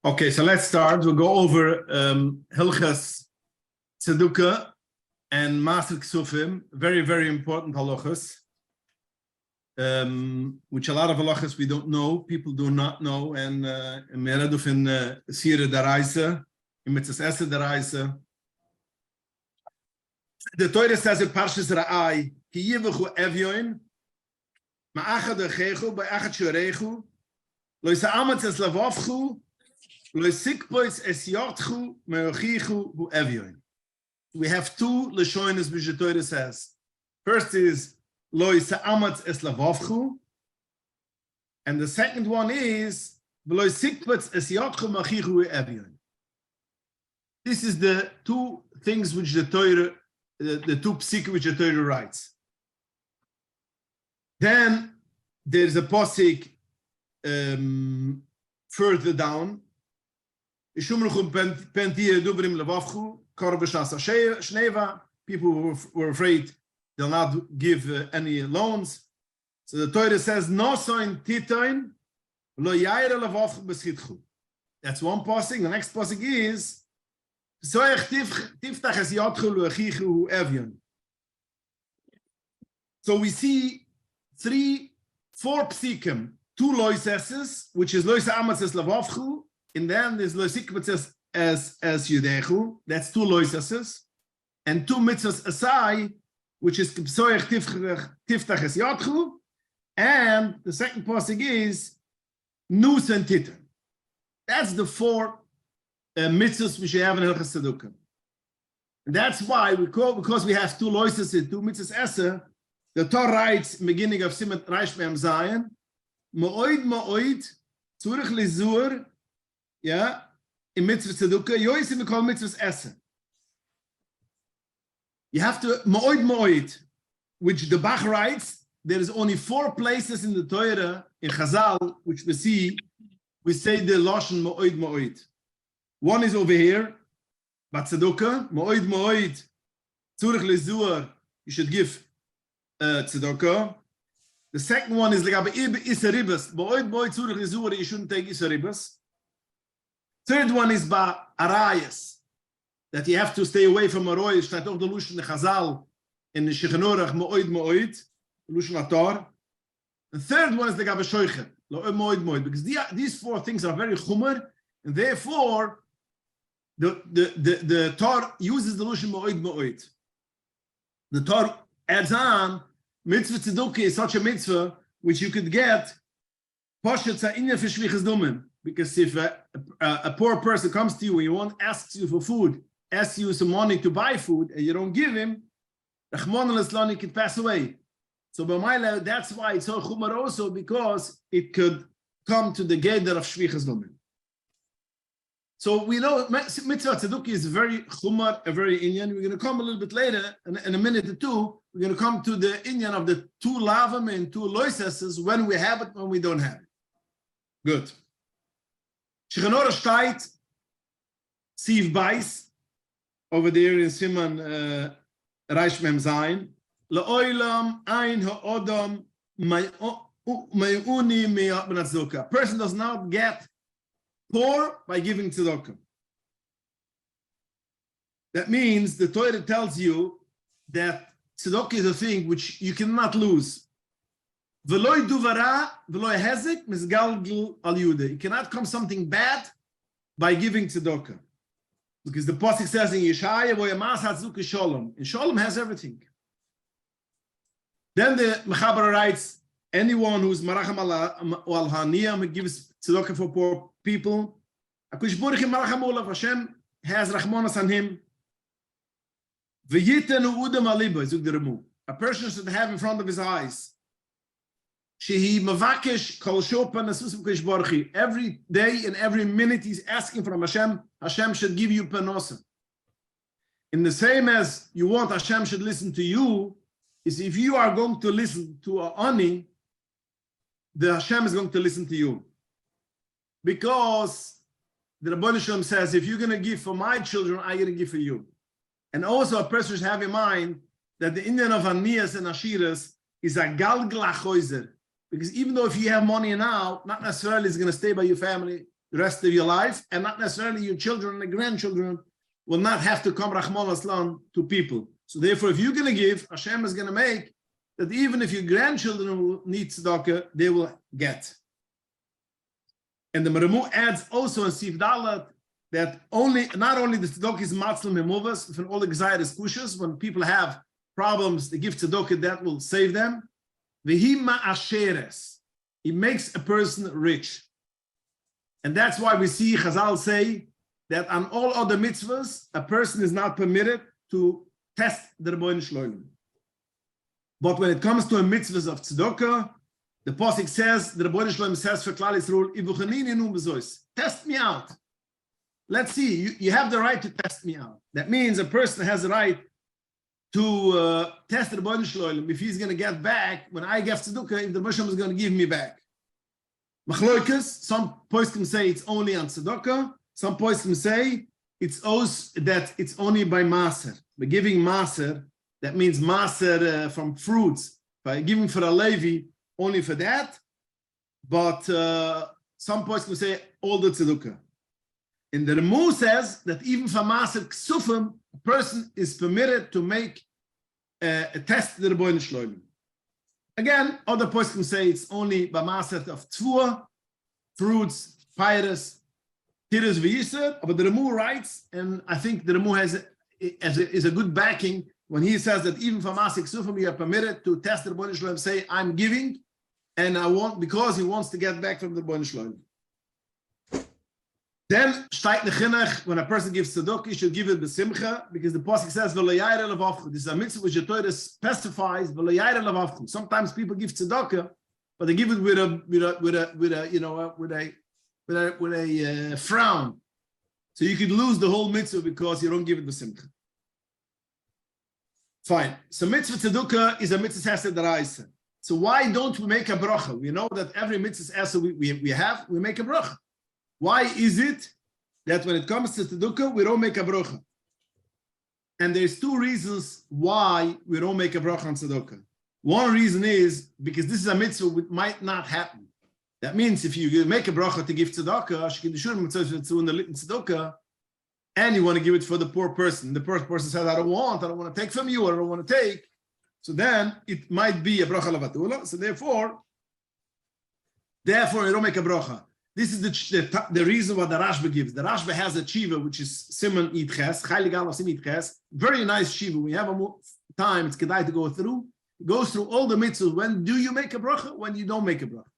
Okay, so let's start. We'll go over Hilchas Tzedakah and Masel K'sufim, very, very important halachas, which a lot of halachas we don't know, people do not know, and mereduf in Sire Daraisa, in Mitzvah Esse Daraisa. The Torah says in Parshas Ra'ai, Ki yivachu evyoin, ma'achad echechu, ba'achad shorechu, lo yisa'amatz es lavavchu, lo yisikpois es yotchu, me'ochichu hu evyoin. We have two lashonis which the Torah says. First is lo yisa'amatz es lavavchu, and the second one is lo yisikpois es yotchu, me'ochichu hu evyoin. This is the two things which the Torah, the two psik which the Torah writes. Then there's a posik further down. People were afraid they'll not give any loans. So the Torah says, no soin titoin lo yaira levavchu beschitchu. That's one posik. The next posik is so we see four psikim, two loises, which is loisa amatzes lavavchu, and then there's loisikmatzes as yudechu, that's two loises, and two mitzvahs asai, which is kipsoech tiftach es yotchu, and the second pasuk is nus and titan. That's the four mitzvahs which we have in Hilchas Tzedakah. And that's why we call, because we have two loises and two mitzvahs esse, the Torah writes in the beginning of Siman Reish Mem Zayin, Mo'oid Mo'oid, Tzurich Lizur, yeah, in mitzvah Tzedakah, Yoisim we call mitzvahs esse. You have to, Mo'oid Mo'oid, which the Bach writes, there is only four places in the Torah, in Chazal, which we say the Lashon Mo'oid Mo'oid. One is over here, but tzedakah, mo'oid mo'oid, tzurich lezur, you should give tzedakah. The second one is like isaribas, mo'oid mo'oid tzurich lezur, you shouldn't take isaribas. Third one is ba arayas, that you have to stay away from aroy. Steht auch the Lushan Chazal in the Shechenorach, mo'oid mo'oid, Lushan Atar. The third one is the gabashoichet, mo'oid mo'oid, because these four things are very chumar, and therefore the Torah uses the Lushan Mo'oid Mo'oid. The Torah adds on, mitzvah tzedukah is such a mitzvah which you could get because if a poor person comes to you and asks you for food, asks you some money to buy food, and you don't give him, Rachmana could pass away. So b'mayla, that's why it's so chumar also, because it could come to the geder of shvichas domim. So we know mitzvah tzedukah is very chumar, a very inyan. We're going to come a little bit later, in a minute or two, we're going to come to the inyan of the two lavim and two loises, when we have it, when we don't have it. Good. Shechenorah steht, Siv Beis, over there in Siman Reish Mem Zayin, La'olam ein ha'odam may'uni me'at ben tzedukah. A person does not get poor by giving tzedakah. That means the Torah tells you that tzedakah is a thing which you cannot lose. V'loi duvara, v'loi hezek, misgalgil al yude. It cannot come something bad by giving tzedakah. Because the pasuk says in Yeshaya, v'yamas hatzuk shalom. And shalom has everything. Then the Mechaber writes, anyone who's maracham al haniyam, who gives tzedakah for poor people, Hashem has rachmanas on him. A person should have in front of his eyes. Every day and every minute he's asking from Hashem. Hashem should give you panosa. In the same as you want Hashem should listen to you, is if you are going to listen to a ani, the Hashem is going to listen to you. Because the Rabban Shalom says, if you're going to give for my children, I'm going to give for you. And also a person should have in mind that the Indian of Aniyas and Ashiras is a galgla choizer. Because even though if you have money now, not necessarily it's going to stay by your family. the rest of your life, and not necessarily your children and grandchildren will not have to come Rahman Aslan to people. So therefore, if you're going to give, Hashem is going to make that even if your grandchildren will need tzedakah, they will get. And the Maramu adds also in Sif Dalat that not only the tzedakah is matzlim emovas, from all the gzayres kushas, when people have problems, they give tzedakah, that will save them. V'hima asheres, he makes a person rich. And that's why we see Chazal say that on all other mitzvahs, a person is not permitted to test the Rebbeinu Shloim. But when it comes to a mitzvahs of tzedakah, the Pasuk says, the Rebbeinu Shloim says for Klal Yisrael, test me out. Let's see, you have the right to test me out. That means a person has the right to test the Rebbeinu Shloim if he's going to get back, when I give tzedakah, if the Rebbeinu is going to give me back. Machloikas, some poskim say it's only on tzedakah, some poskim say it's only by Maser. By giving Maser, that means Maser from fruits, by giving for a Levi, only for that. But some poskim say all the tzedakah. And the Remu says that even for Maser Ksufim, a person is permitted to make a test to the Rebbeinu Shloim. Again, other poskim say it's only by Maser of Tvua, fruits, pyrus, tiras v'yisr. But the Remu writes, and I think the Remu is a good backing when he says that even for Maser Ksufim, you are permitted to test the Rebbeinu Shloim, say, I'm giving, and I want, because he wants to get back from the Rebbeinu Shloim. Then, when a person gives tzedakah, he should give it b'simcha, because the pasuk says, this is a mitzvah which the Torah specifies, sometimes people give tzedakah, but they give it with a frown. So you could lose the whole mitzvah because you don't give it b'simcha. Fine. So mitzvah tzedakah is a mitzvah hesed daraisa. So why don't we make a bracha? We know that every mitzvah hesed we make a bracha. Why is it that when it comes to tzedakah, we don't make a bracha? And there's two reasons why we don't make a bracha on tzedakah. One reason is because this is a mitzvah which might not happen. That means if you make a bracha to give tzedakah, and you want to give it for the poor person, the poor person says, I don't want to take from you, I don't want to take. So then it might be a bracha lavatula. So therefore, you don't make a bracha. This is the reason why the Rashba gives. The Rashba has a tshiva, which is Simon Itches, very nice tshiva. We have a time, it's kedai to go through. It goes through all the mitzvahs. When do you make a bracha? When you don't make a bracha.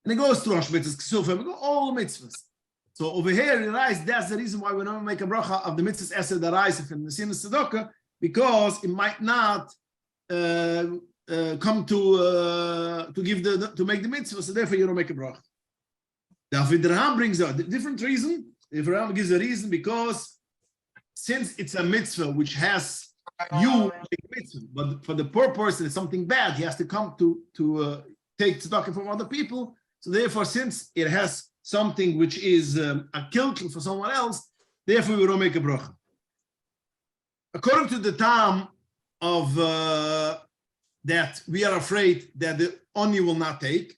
And it goes through mitzvahs, Kesufim, all the mitzvahs. So over here, you realize that's the reason why we don't make a bracha of the mitzvahs Esed Daraisa from the Sin Tzedakah, because it might not come to make the mitzvah, so therefore you don't make a bracha. The Avidraham brings out a different reason. The Avidraham gives a reason because since it's a mitzvah which has you make mitzvah, but for the poor person it's something bad, he has to come to take tzedakah from other people. So therefore, since it has something which is a kilkel for someone else, therefore we don't make a bracha. According to the time of that we are afraid that the oni will not take.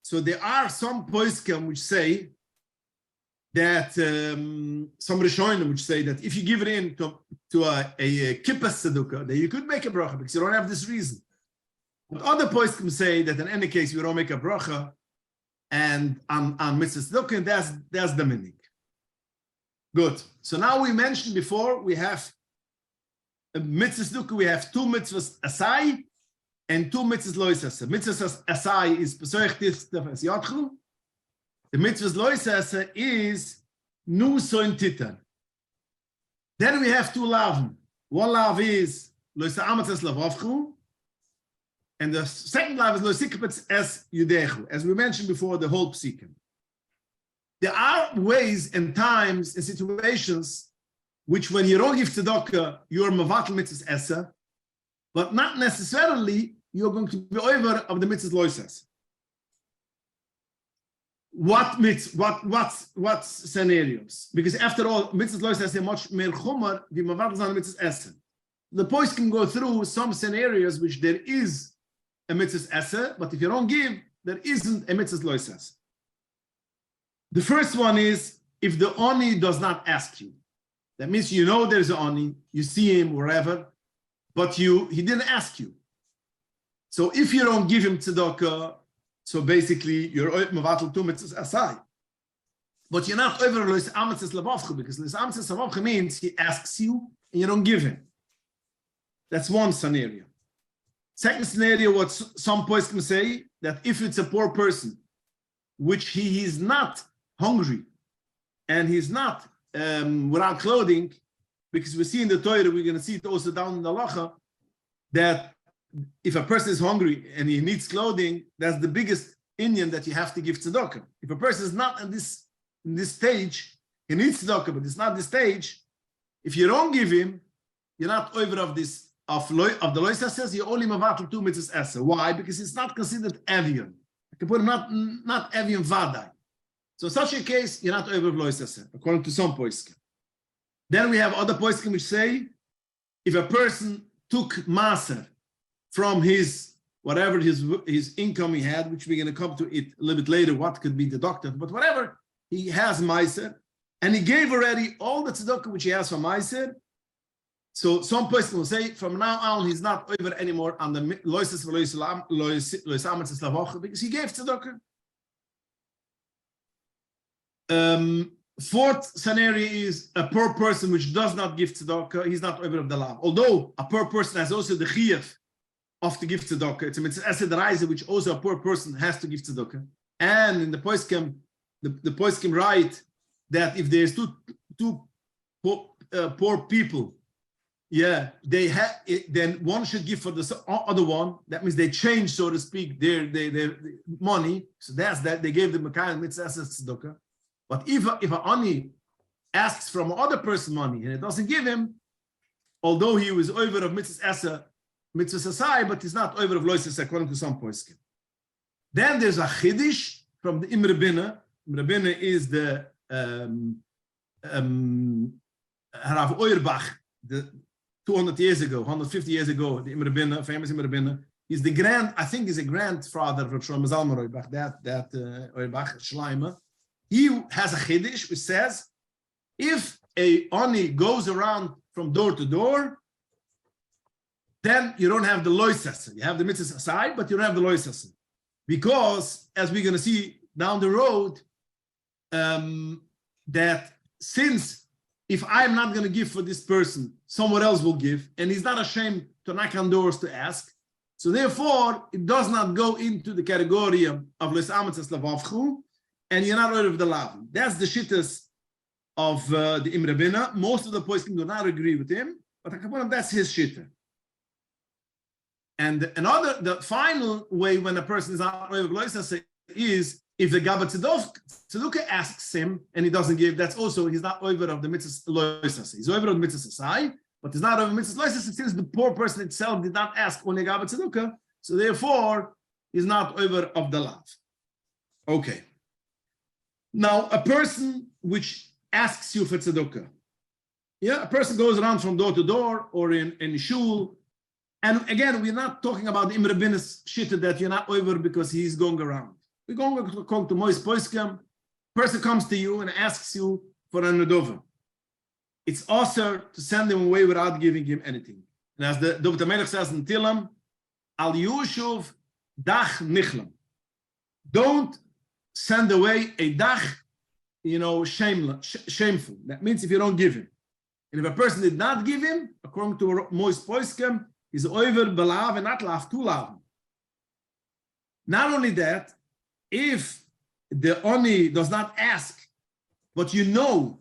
So there are some poskim which say that some rishonim which say that if you give it in to a kippas tzedukah, then you could make a bracha because you don't have this reason. But other poskim say that in any case you don't make a bracha, and on mitzvah tzedukah, that's the meaning. Good. So now we mentioned before we have a mitzvah tzedukah. We have two mitzvahs asai and two mitzvahs loisasa. Mitzvahs asai is pesoich tifta as yotchu. The mitzvahs loisasa is nu soin titan. Then we have two lavim. One lav is loisa amatzes lavavchu, and the second lav is loisikapetz es yudechu. As we mentioned before, the whole psikim. There are ways and times and situations which when you don't give tzedakah, you're mevatel mitzvahs esa, but not necessarily you're going to be over of the mitzvahs loisas. What scenarios? Because after all, mitzvahs loisas are much more chumar than mitzvahs esa. The points can go through some scenarios which there is a mitzvahs esa, but if you don't give, there isn't a mitzvahs loisas. The first one is if the oni does not ask you. That means you know there's an oni, you see him wherever, but he didn't ask you. So if you don't give him tzedakah, so basically you're mevatel tu mitzvahs asai. But you're not over lois ametzes lavavcha, because lois ametzes lavavcha means he asks you and you don't give him. That's one scenario. Second scenario, what some poskim say, that if it's a poor person, which he is not hungry and he's not without clothing, because we see in the Torah, we're going to see it also down in the halacha, that if a person is hungry and he needs clothing, that's the biggest inyan that you have to give tzedakah. If a person is not in this stage, he needs tzedakah, but it's not this stage. If you don't give him, you're not over of this of the loisa says you only mevatel tu mitzvahs esa. Why? Because it's not considered avian. I can put not avian vadai. So in such a case, you're not over of loisa esa, according to some poskim. Then we have other poskim which say, if a person took maaser from his whatever his income he had, which we're going to come to it a little bit later, what could be deducted, but whatever, he has maaser, and he gave already all the tzedakah which he has from maaser. So some person will say, from now on, he's not over anymore on the loises loisametzes lavacha, because he gave tzedakah. Fourth scenario is a poor person which does not give tzedakah, he's not over of the law. Although a poor person has also the chiyuv of to give tzedakah, it's a mitzvah reise which also a poor person has to give tzedakah. And in the poskim, the poskim write that if there's two poor people, yeah, they have. Then one should give for the other one. That means they change, so to speak, their money. So that's that they gave the mekayim mitzvah tzedakah. But if an ani asks from another person money and it doesn't give him, although he was over of mitzvah asai, but he's not over of lois according to some poskim. Then there's a chiddush from the Imre Binna. Imre Binna is the Rav Auerbach, the 200 years ago, 150 years ago, the Imre Binna, famous Imre Binna, he's the he's a grandfather of Shlomo Zalman Auerbach, that Auerbach, Schleimer. He has a chiddush which says, if a ani goes around from door to door, then you don't have the loisasa. You have the mitzvah aside, but you don't have the loisasa. Because, as we're going to see down the road, that since if I'm not going to give for this person, someone else will give, and he's not ashamed to knock on doors to ask. So therefore, it does not go into the category of les ametzes lavavchu, and you're not out of the lav. That's the shittas of the Imre Binna. Most of the poskim do not agree with him, but that's his shitta. And the final way when a person is out of loisasa is if the Gabbat Tzedukah asks him and he doesn't give, that's also, he's not over of the mitzvah loisasa. He's over of the mitzvah asai, but he's not over mitzvah loisasa since the poor person itself did not ask only Gabbat Tzedukah, so therefore he's not over of the lav. Okay. Now, a person which asks you for tzedukah, a person goes around from door to door or in shul, and again, we're not talking about the Imre Binna's shitta that you're not over because he's going around. We're going to come to Mois Poiskem. Person comes to you and asks you for a nedova. It's also to send him away without giving him anything. And as the Dr. Melech says in Tilam, Al Yushuv Dach Nichlam. Don't send away a dach, shameful. That means if you don't give him. And if a person did not give him, according to Mois Poiskem, he's over belav and not lav to lav. Not only that, if the oni does not ask, but you know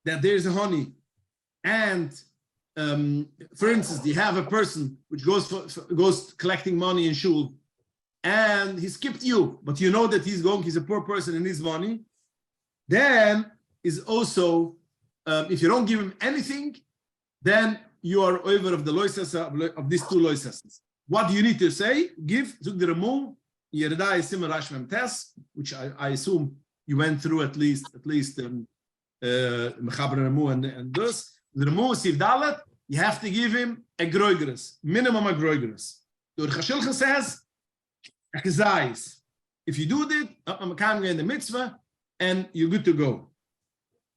that there is a honey, and for instance, you have a person which goes collecting money in shul, and he skipped you, but you know that he's a poor person and needs money, then is also, if you don't give him anything, then you are over of the loisasa of these two loisasas. What do you need to say? Give, zug the Ramon, Yerda is similar Rashmem test, which I assume you went through at least Mechaber Ramon and this. The Ramon Siv Dalet, you have to give him a groigres, minimum a groigres. The Chashilcha says, if you do that, in the mitzvah, and you're good to go.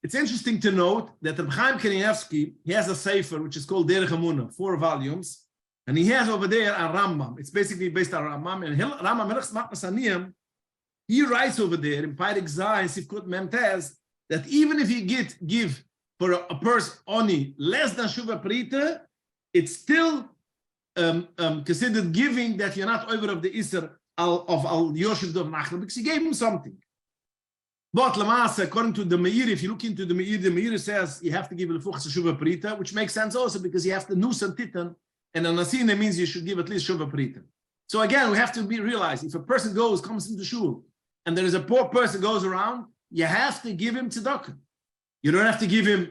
It's interesting to note that Reb Chaim Kanievsky, he has a sefer which is called Derech Emunah, 4 volumes, and he has over there a Rambam. It's basically based on Rambam, and Rambam Hilchos Matnas Aniyim, he writes over there in Perek Zayin Sifkut Mem Tes that even if you give for a person only less than Shuva Prita, it's still considered giving that you're not over of the Isser of Al Yoshev Dov Nachla, because you gave him something. But Lamasa, according to the Meir, if you look into the Meir says you have to give Lefuchs Shuva Prita, which makes sense also because you have to Nus and Titan, and an Asina means you should give at least Shuva Prita. So again, we have to realize if a person comes into Shul, and there is a poor person goes around, you have to give him tzedakah. You don't have to give him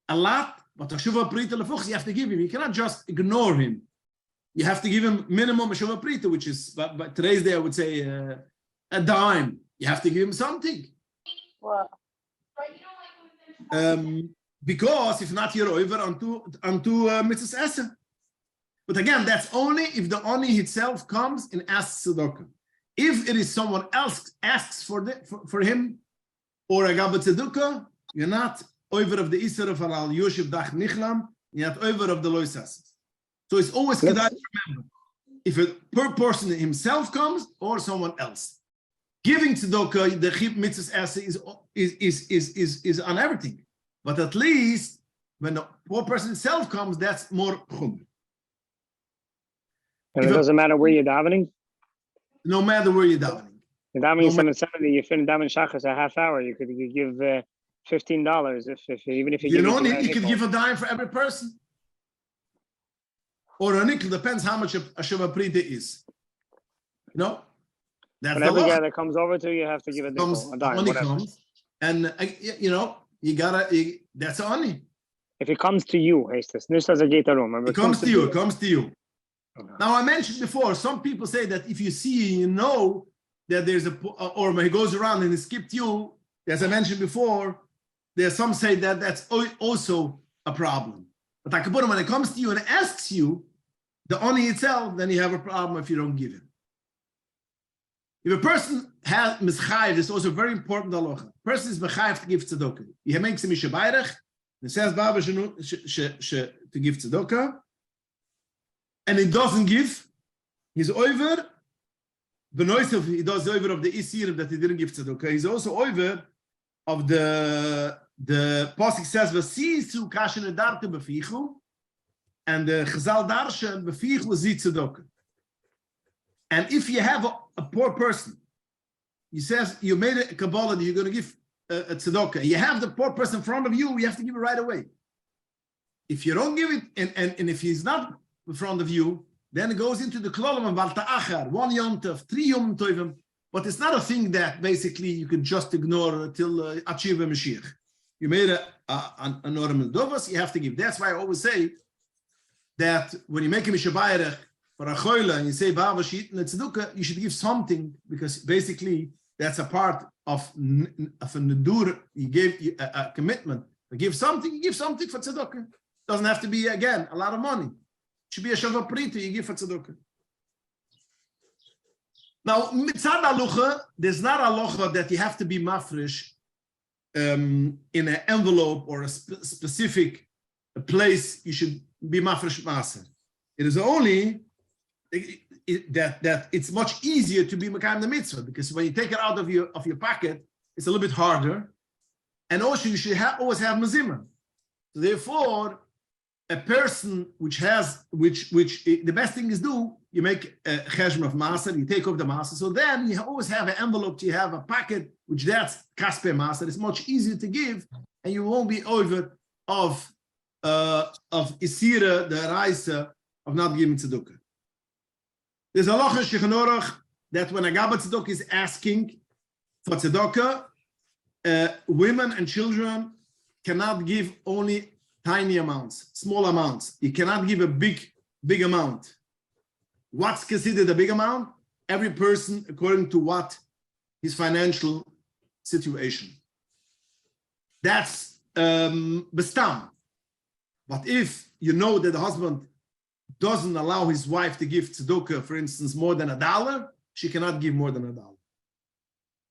a lot, but a Shuva Prita Lefuchs you have to give him. You cannot just ignore him. You have to give him minimum a Shuva Prita, which is, but today's day I would say a dime. You have to give him something. Wow. Because if not, you're over onto Mitzvahs Esa. But again, that's only if the Oni itself comes and asks tzedakah. If it is someone else asks for him, or a Gabbat tzedakah, you're not over of the Isser of Al Yoshev Dach Nichlam, you're not over of the Loisas. So it's always good to remember if a per person himself comes or someone else. Giving tzedakah, the Mitzvahs Esa is on everything. But at least when the poor person itself comes, that's more chum. And it doesn't matter where you're davening? No matter where you're davening. You're davening 770, you finish davening shachas a half hour, you could give $15 even if you could give a dime for every person. Or a nickel, depends how much a Shuva Prita is. You know? That's but every guy that comes over to you have to give a nickel, a dime, whatever. Comes, and you know, that's only. If it comes to you, it comes to you, it comes to you. Now I mentioned before, some people say that if you see, you know that there's or when he goes around and he skipped you, as I mentioned before, there's some say that that's also a problem. But when it comes to you and asks you, the oni itself, then you have a problem if you don't give him. If a person has mischayev, it's also very important halacha. Person is mechayev to give tzedakah. He makes a mishabayrech, and says Baba to give tzedakah, and he doesn't give. He's over. Benoisav, he does over of the isir that he didn't give tzedakah. He's also over of the pasuk says v'sisu kashen edarte befichu, and the chazal darshan befichu zit tzedakah. And if you have a poor person, he says you made a kabbalah that you're going to give a tzedakah. You have the poor person in front of you, you have to give it right away. If you don't give it, and if he's not in front of you, then it goes into the klolam and valta achar, 1 yom tov, 3 yom tovim. But it's not a thing that basically you can just ignore till achieve a Mashiach. You made an normal dovas, you have to give. That's why I always say that when you make a mishabayerech for a choila and you say ba'ava sheet and tzedukah, you should give something, because basically that's a part of a nedur. You gave a commitment. You give something for tzedukah. Doesn't have to be, again, a lot of money. It should be a shavah prita you give for tzedukah. Now, mitzad halacha, there's not a halacha that you have to be mafresh in an envelope or a specific place. You should be mafresh maaser. It is only that it's much easier to be mekayim the mitzvah, because when you take it out of your pocket, it's a little bit harder, and also you should always have mazimah. So therefore, a person which the best thing is you make a cheshm of maaser, you take off the maaser, so then you always have an envelope, you have a packet, which that's kaspe maaser. It's much easier to give, and you won't be over of isira, the raisa, of not giving tzedukah. There's a halacha shulchan aruch that when a gabbat tzedukah is asking for tzedukah, women and children cannot give only tiny amounts, small amounts. You cannot give a big amount. What's considered a big amount? Every person according to what his financial situation. That's bestam. But if you know that the husband doesn't allow his wife to give tzedukah, for instance, more than $1, she cannot give more than $1.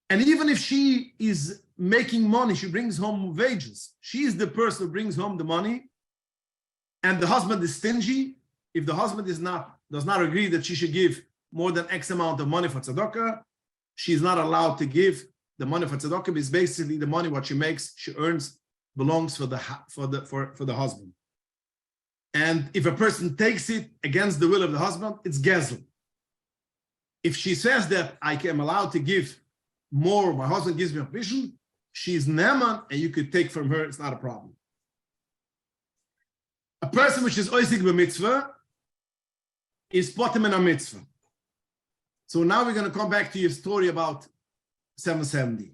And even if she is making money. She brings home wages. She is the person who brings home the money. And the husband is stingy. If the husband does not agree that she should give more than X amount of money for tzedakah, she's not allowed to give the money for tzedakah, because basically the money what she makes, she earns, belongs for the husband. And if a person takes it against the will of the husband, it's gezel. If she says that I am allowed to give more, my husband gives me permission, she's neman, and you could take from her, it's not a problem. A person which is oisig b'mitzvah is potem in a mitzvah. So now we're going to come back to your story about 770.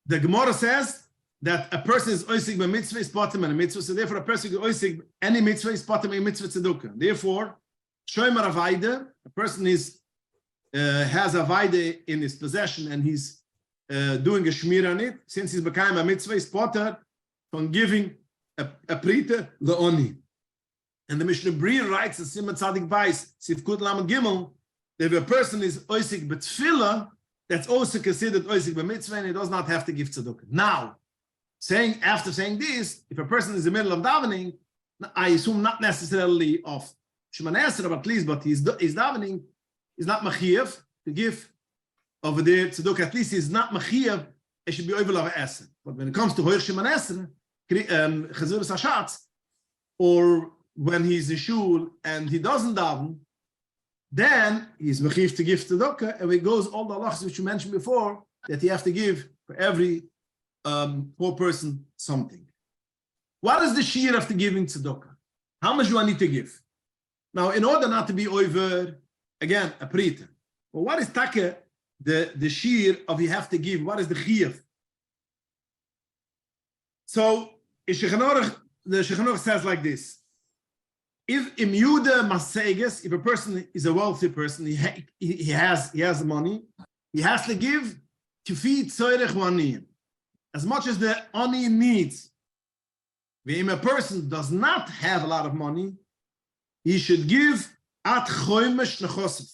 The Gemara says that a person is oisig b'mitzvah is potem in a mitzvah, so therefore a person who is oisig any mitzvah is potem in mitzvah tzedukah. Therefore, shomer avaida, a person is has a vaide in his possession and he's doing a shmir on it, since he's become a mitzvah, he's potter from giving a prita leoni. And the Mishnah Bri writes in Simon Tzadik Bais, Sivkut Lamed Gimel, that if a person is oisik b'tfila, that's also considered oisik b'mitzvah, and he does not have to give tzedukah. Now, after saying this, if a person is in the middle of davening, I assume not necessarily of Shemana but at least, but he's davening, he's not machiyev to give over there tzedukah. At least he's not machiyev, it should be over of Eser. But when it comes to Hoyer Shemana Chazurus Hashatz, or when he's in shul and he doesn't daven, then he's mechiv to give tzedakah, and it goes all the halachas which you mentioned before, that you have to give for every poor person something. What is the shear after giving tzedakah? How much do I need to give? Now, in order not to be over, again, a prita. Well, what is taka, the shear of you have to give? What is the chiyuv? So, the Shulchan Aruch says like this. If im Yuda Maseges, if a person is a wealthy person, he has money, he has to give to feed Tzorech Wani, as much as the Ani needs. If a person does not have a lot of money, he should give at choymesh nechosef.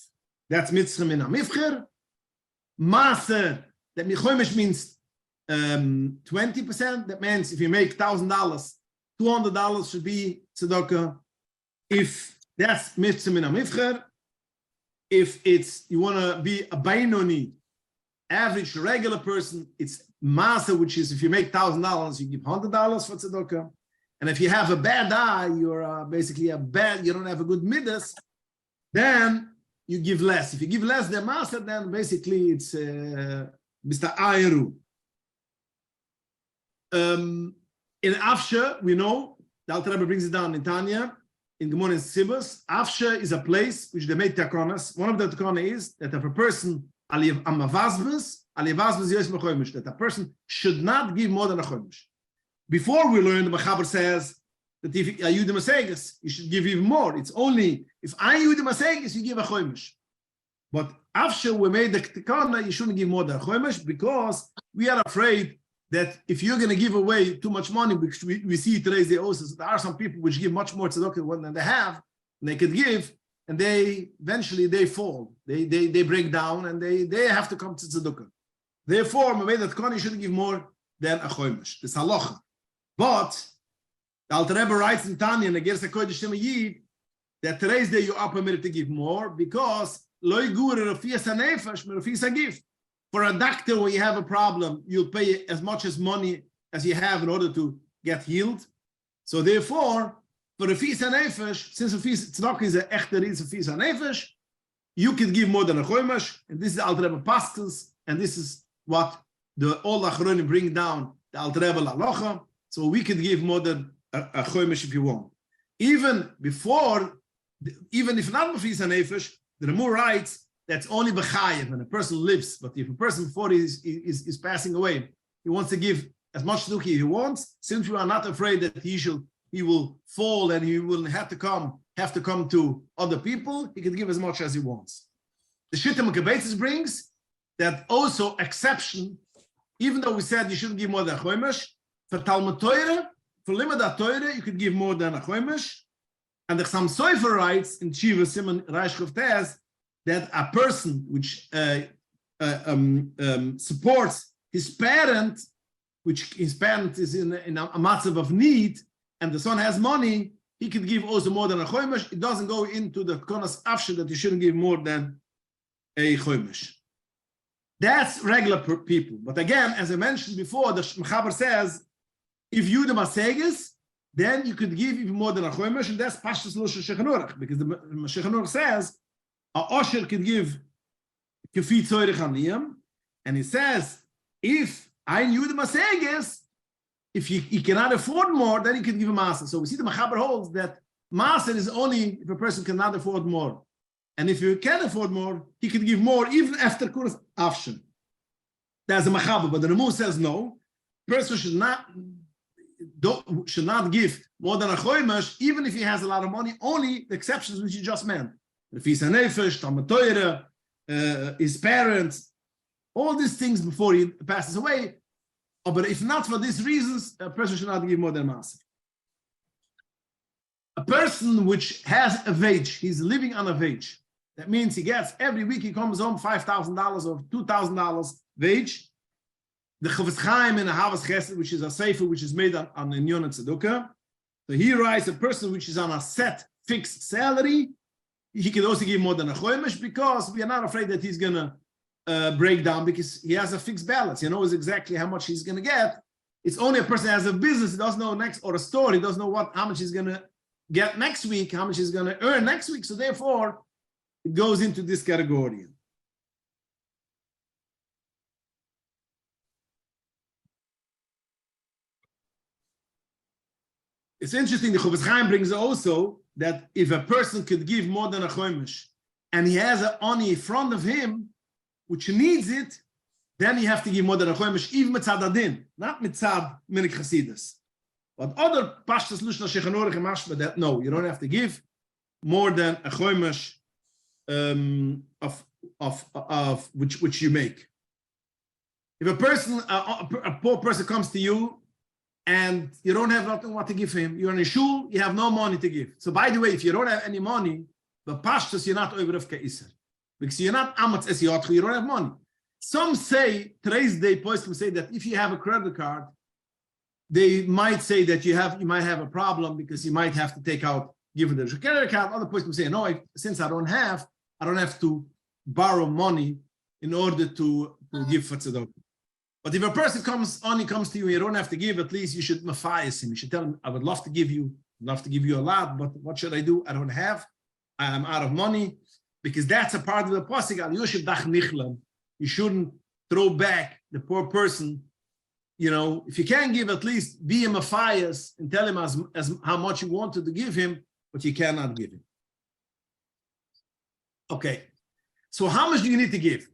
That's mitzvah min hamifcher. Maser, that choymesh means 20%. That means if you make $1,000, $200 should be tzedakah. If that's mitzvah min hamifcher, if it's you want to be a bainoni, average regular person, it's maser, which is if you make $1,000, you give $100 for tzedakah. And if you have a bad eye, you're basically you don't have a good midas, then you give less. If you give less than maser, then basically it's Mr. Ayru. In Afsha, we know, the Alter Rebbe brings it down in Tanya, in Gemara and Sibus. Afsha is a place which they made takonas. One of the takonas is that if a person, that a person should not give more than a chomish. Before we learned, the Mechaber says that if you Yudim Aseges, you should give even more. It's only if I Yudim Aseges, you give a chomish. But after we made the takana, you shouldn't give more than a chomish, because we are afraid that if you're going to give away too much money, which we see today's day also, there are some people which give much more tzedakah than they have, and they could give, and they eventually they fall, they break down, and they have to come to tzedakah. Therefore, we made that takana, you shouldn't give more than a chomish. This halacha. But the Alter Rebbe writes in Tanya, and against the Kodesh Shema Yid, that today's day you are permitted to give more, because loy gur refias hanefesh refias hagif. For a doctor, when you have a problem, you'll pay as much as money as you have in order to get healed. So therefore, for refias hanefesh, since refias tzedakah is an echter refias hanefesh, you can give more than a chomish, and this is the Alter Rebbe Paschals, and this is what all the Achronim bring down the Alter Rebbe Lalocha. So we could give more than a chomish if you want. Even if not b'fis hanefesh, the Ramur writes that's only b'chayev when a person lives. But if a person before he is passing away, he wants to give as much tzedukah he wants. Since we are not afraid that he will fall and he will have to come to other people, he can give as much as he wants. The Shittim Kebetzis brings that also exception, even though we said you shouldn't give more than a chomish. For Talmud Torah, for Limud Torah, you could give more than a chomish. And the Chassam Sofer writes in Shiva Simon Reish Chavtez that a person which supports his parent, which his parent is in a matzav of need, and the son has money, he could give also more than a chomesh. It doesn't go into the konas afshe that you shouldn't give more than a chomesh. That's regular people. But again, as I mentioned before, the Mechaber says, if you the maseges, then you could give even more than a chomesh, and that's pashtus lo shel Shulchan Aruch, because the Shulchan Aruch says a osher could give kefi tzorech aniyim, and he says if I knew the maseges, if he cannot afford more, then he can give a maaser. So we see the Mechaber holds that maaser is only if a person cannot afford more, and if you can afford more, he can give more even after kuras afshin. There's a Mechaber, but the Ramah says no. Person should not give more than a chomesh, even if he has a lot of money. Only the exceptions which you just meant. If he's a nefesh, Talmud Torah, his parents, all these things before he passes away. But if not for these reasons, a person should not give more than maaser. A person which has a wage, he's living on a wage. That means he gets every week he comes home $5,000 or $2,000 wage. The Chofetz Chaim in a Havas Chesed, which is a sefer which is made on Inyon and Tzedakah. So he writes a person which is on a set fixed salary, he can also give more than a chomesh, because we are not afraid that he's gonna break down, because he has a fixed balance. He knows exactly how much he's gonna get. It's only a person that has a business, he doesn't know next, or a store, he doesn't know how much he's gonna get next week, how much he's gonna earn next week. So therefore, it goes into this category. It's interesting, the Chofetz Chaim brings also that if a person could give more than a chomesh, and he has an ani in front of him, which needs it, then you have to give more than a chomesh, even mitzad adin, not mitzad minik chasidus. But other pashtas lushna shechanor chemashba that no, you don't have to give more than a chomesh of which you make. If a person, a poor person comes to you, and you don't have nothing what to give him, you're in a shul, you have no money to give. So by the way, if you don't have any money, the pashtus, you're not over of ke'iser, because you're not amatz esiyotchu, you don't have money. Some say, today's day, poskim say that if you have a credit card, they might say that you might have a problem because you might have to take out, give the credit card. Other poskim say, no, since I don't have to borrow money in order to give for tzedakah. But if a person comes to you, you don't have to give, at least you should mafayas him. You should tell him, I would love to give you a lot, but what should I do? I don't have. I am out of money. Because that's a part of the pasuk. You shouldn't throw back the poor person. You know, if you can give, at least be a mafayas and tell him as how much you wanted to give him, but you cannot give him. Okay. So how much do you need to give?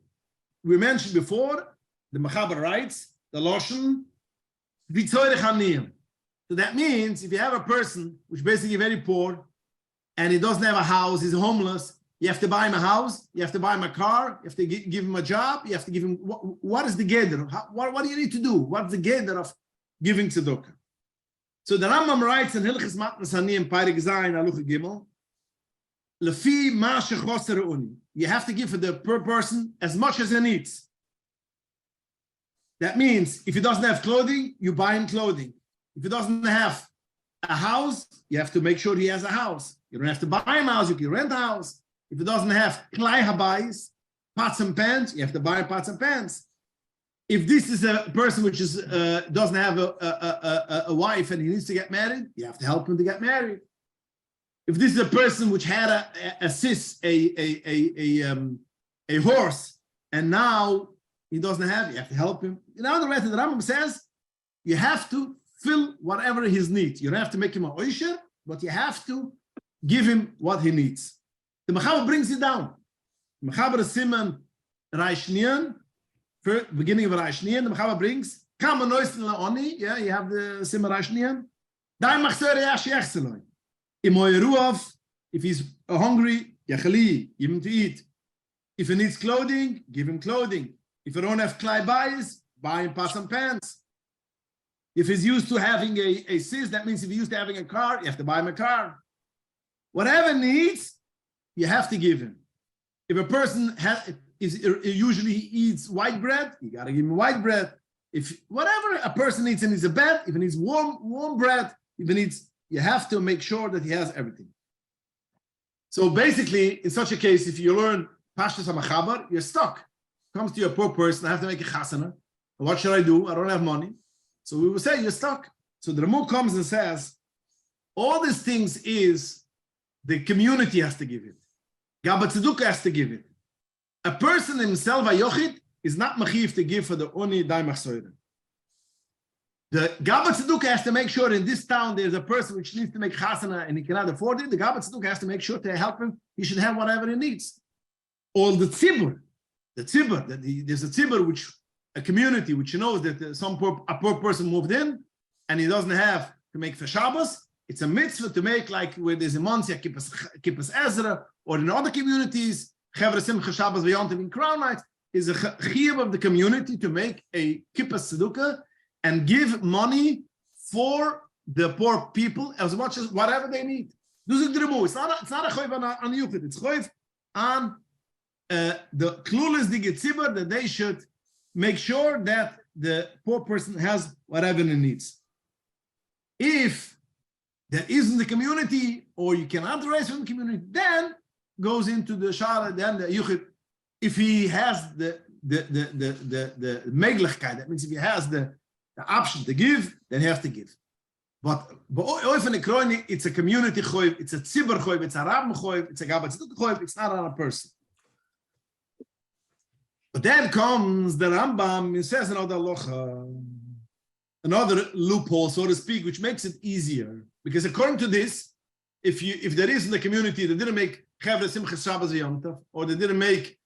We mentioned before, the Mechaber writes, the Loshen, so that means if you have a person which is basically very poor and he doesn't have a house, he's homeless, you have to buy him a house, you have to buy him a car, you have to give him a job, you have to give him, what is the geder? What do you need to do? What's the geder of giving tzedakah? So the Rambam writes in Hilchos Matnas Haniyim, Parik Zayin, Alucha Gimel, Lefi ma shechoser uni. You have to give for the per person as much as he needs. That means if he doesn't have clothing, you buy him clothing. If he doesn't have a house, you have to make sure he has a house. You don't have to buy him a house, you can rent a house. If he doesn't have klei habayis, pots and pans, you have to buy pots and pans. If this is a person which is doesn't have a wife and he needs to get married, you have to help him to get married. If this is a person which had a horse, and now he doesn't have, you have to help him. In other words, the Rambam says, you have to fill whatever his needs. You don't have to make him a oisher, but you have to give him what he needs. The Mechaber brings it down. The Mechaber is Siman Reishnian, beginning of Reishnian, the Mechaber brings, Kama Noisten Laoni, yeah, you have the Siman Reishnian. Dai Machsere Yashi Echseloi. If he's hungry, Yachali, give him to eat. If he needs clothing, give him clothing. If you don't have klei bayis, buy him pots and pans. If he's used to having a sis, that means if he's used to having a car, you have to buy him a car. Whatever needs, you have to give him. If a person usually he eats white bread, you got to give him white bread. if whatever a person needs, and needs a bed, if he needs warm bread, if he needs, you have to make sure that he has everything. So basically, in such a case, if you learn Pashtus HaMachaber, you're stuck. Comes to you a poor person, I have to make a chasana. What should I do? I don't have money. So we will say you're stuck. So the Ramuk comes and says, all these things is the community has to give it. Gabbat Tzedukah has to give it. A person himself, a yochid, is not machiv to give for the oni daimach soiren. The Gabbat Tzedukah has to make sure in this town there's a person which needs to make chasana and he cannot afford it. The Gabbat Tzedukah has to make sure to help him. He should have whatever he needs. Or the tzibur, there's a tzibur which a community which knows that a poor person moved in and he doesn't have to make for Shabbos. It's a mitzvah to make like where there's a Monsia, Kippas Ezra, or in other communities, Chevra Simcha Shabbos V'yontiv in Crown Nights, is a chiyuv of the community to make a Kippas Tzedukah and give money for the poor people as much as whatever they need. It's not a choiv on Yuchid, it's choiv on the clueless digitzibur that they should make sure that the poor person has whatever he needs. If there isn't the community, or you cannot raise from the community, then goes into the shara, then the yuchid. If he has the meglichkeit, that means if he has the option to give, then he has to give. But it's a community choiv, it's a tzibur choiv, it's a rab choiv, it's a Gabbat Tzedukah choiv, it's not on a person. But then comes the Rambam, he says another halacha, another loophole, so to speak, which makes it easier. Because according to this, if there is in the community that didn't make Chevra Simchas Shabbos V'yontiv, or they didn't make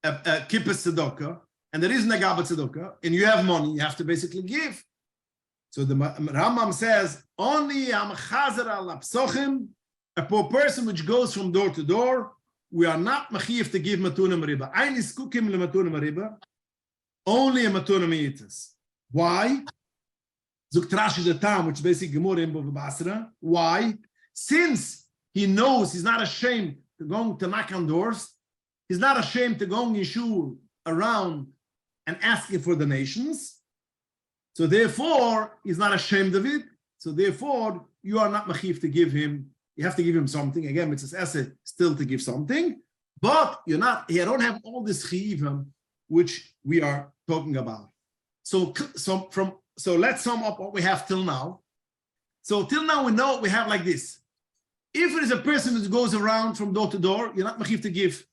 a Kippas Tzedukah, and there isn't a Gabbat Tzedukah, and you have money, you have to basically give. So the Rambam says, only Amchazer al Apsochim, a poor person which goes from door to door, we are not machiv to give matunim riba. Ein iskukim le matunim riba, only a matunim miitas. Why? Zuk Trashi the Tam, which is basically Gemur in Basra. Why? Since he knows he's not ashamed to go to knock on doors, he's not ashamed to go in shul around and asking for donations. So therefore, he's not ashamed of it. So therefore, you are not machiv to give him. You have to give him something. Again, it's an asset still to give something, but you don't have all this chiyuvim which we are talking about. So let's sum up what we have till now. So till now we know we have like this. If it is a person who goes around from door to door, you're not machiv to give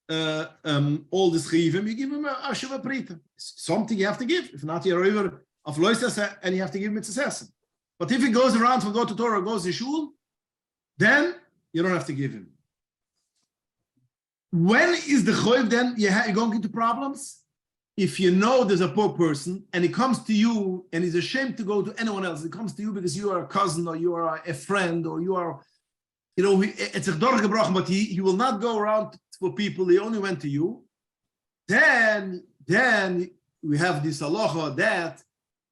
all this chiyuvim. You give him a shuva prita. Something you have to give. If not, you're over of loisas and you have to give him a tzesesen. But if he goes around from door to door or goes to shul, then you don't have to give him. When is the choiv then you're going into problems? If you know there's a poor person and he comes to you and he's ashamed to go to anyone else, he comes to you because you are a cousin or you are a friend or you are, it's a dorgebrochen, but he will not go around for people, he only went to you. Then we have this halacha that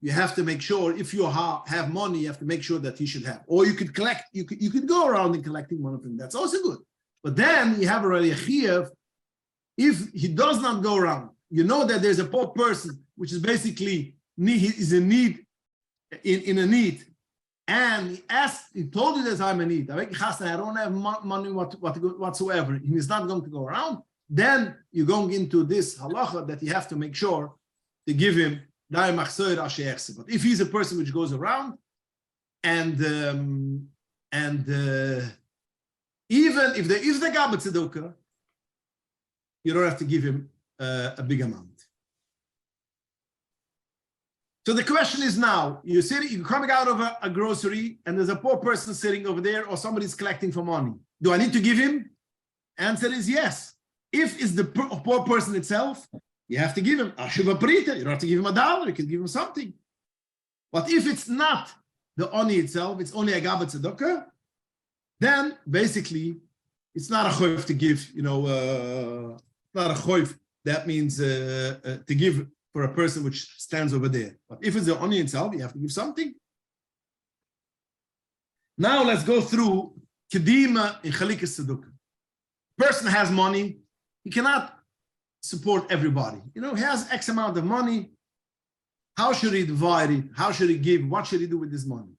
you have to make sure if you have money, you have to make sure that he should have. Or you could collect, you could go around and collecting one of them. That's also good. But then you have already a chiyuv. If he does not go around, you know that there's a poor person, which is basically is in need, in a need. And he told you that I'm in need. I don't have money whatsoever. He's not going to go around. Then you're going into this halacha that you have to make sure to give him. But if he's a person which goes around, and even if there is the Gabbat Tzedukah, you don't have to give him a big amount. So the question is now, you're coming out of a grocery, and there's a poor person sitting over there, or somebody's collecting for money. Do I need to give him? Answer is yes. If it's the poor person itself, you have to give him a shuva prita. You don't have to give him $1. You can give him something. But if it's not the oni itself, it's only a Gabbat Tzedukah, then basically it's not a choiv to give. Not a choiv. That means to give for a person which stands over there. But if it's the oni itself, you have to give something. Now let's go through kedima in chalikas tzedukah. Person has money. He cannot support everybody. He has X amount of money. how should he divide it? How should he give? What should he do with this money?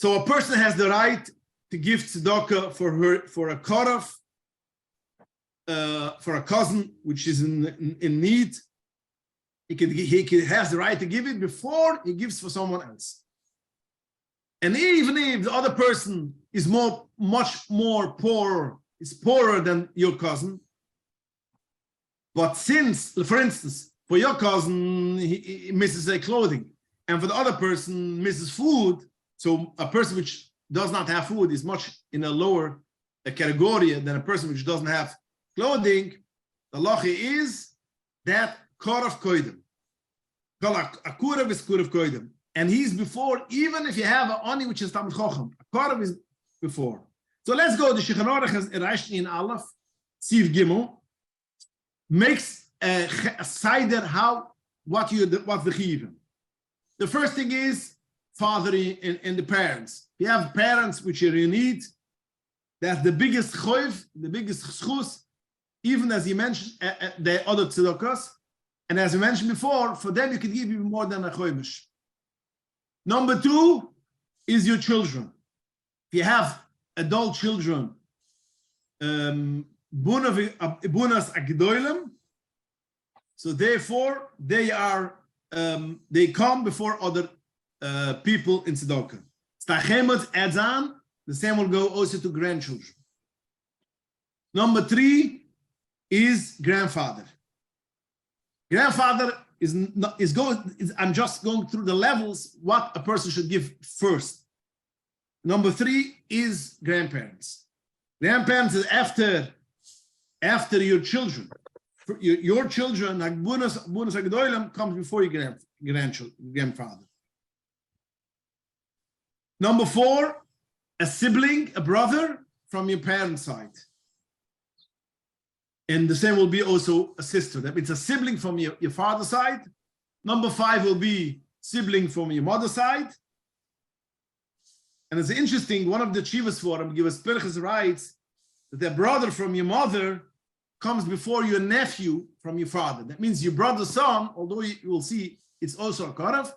So a person has the right to give tzedakah for a korov, for a cousin which is in need. He has the right to give it before he gives for someone else. And even if the other person is much more poor, is poorer than your cousin, but since, for instance, for your cousin, he misses a clothing, and for the other person misses food, so a person which does not have food is much in a lower category than a person which doesn't have clothing. The halacha is that korov koidem. A korov is korov koidem. And he's before, even if you have an ani which is Talmid Chacham, a korov is before. So let's go. The Shulchan Aruch has Reish in Aleph, Siv Gimel, makes a cider what the chiyuvim. The first thing is father and the parents. You have parents which are in need. That's the biggest choiv, the biggest schus. Even as you mentioned, the other tzedakos, and as you mentioned before, for them you can give even more than a choimish. Number two is your children. If you have adult children, bunas agdoilem, so therefore they come before other people in tzedakah. Stachemot adds on, the same will go also to grandchildren. Number three is grandfather. Grandfather I'm just going through the levels, what a person should give first. Number three is grandparents. Grandparents is after your children. Your children, like bunas agdoilem, comes before your grandfather. Number four, a sibling, a brother from your parents' side. And the same will be also a sister. That means a sibling from your father's side. Number five will be sibling from your mother's side. And it's interesting, one of the Chivas Forum, Givas Pirchas writes that a brother from your mother comes before your nephew from your father. That means your brother's son, although you will see it's also a korov,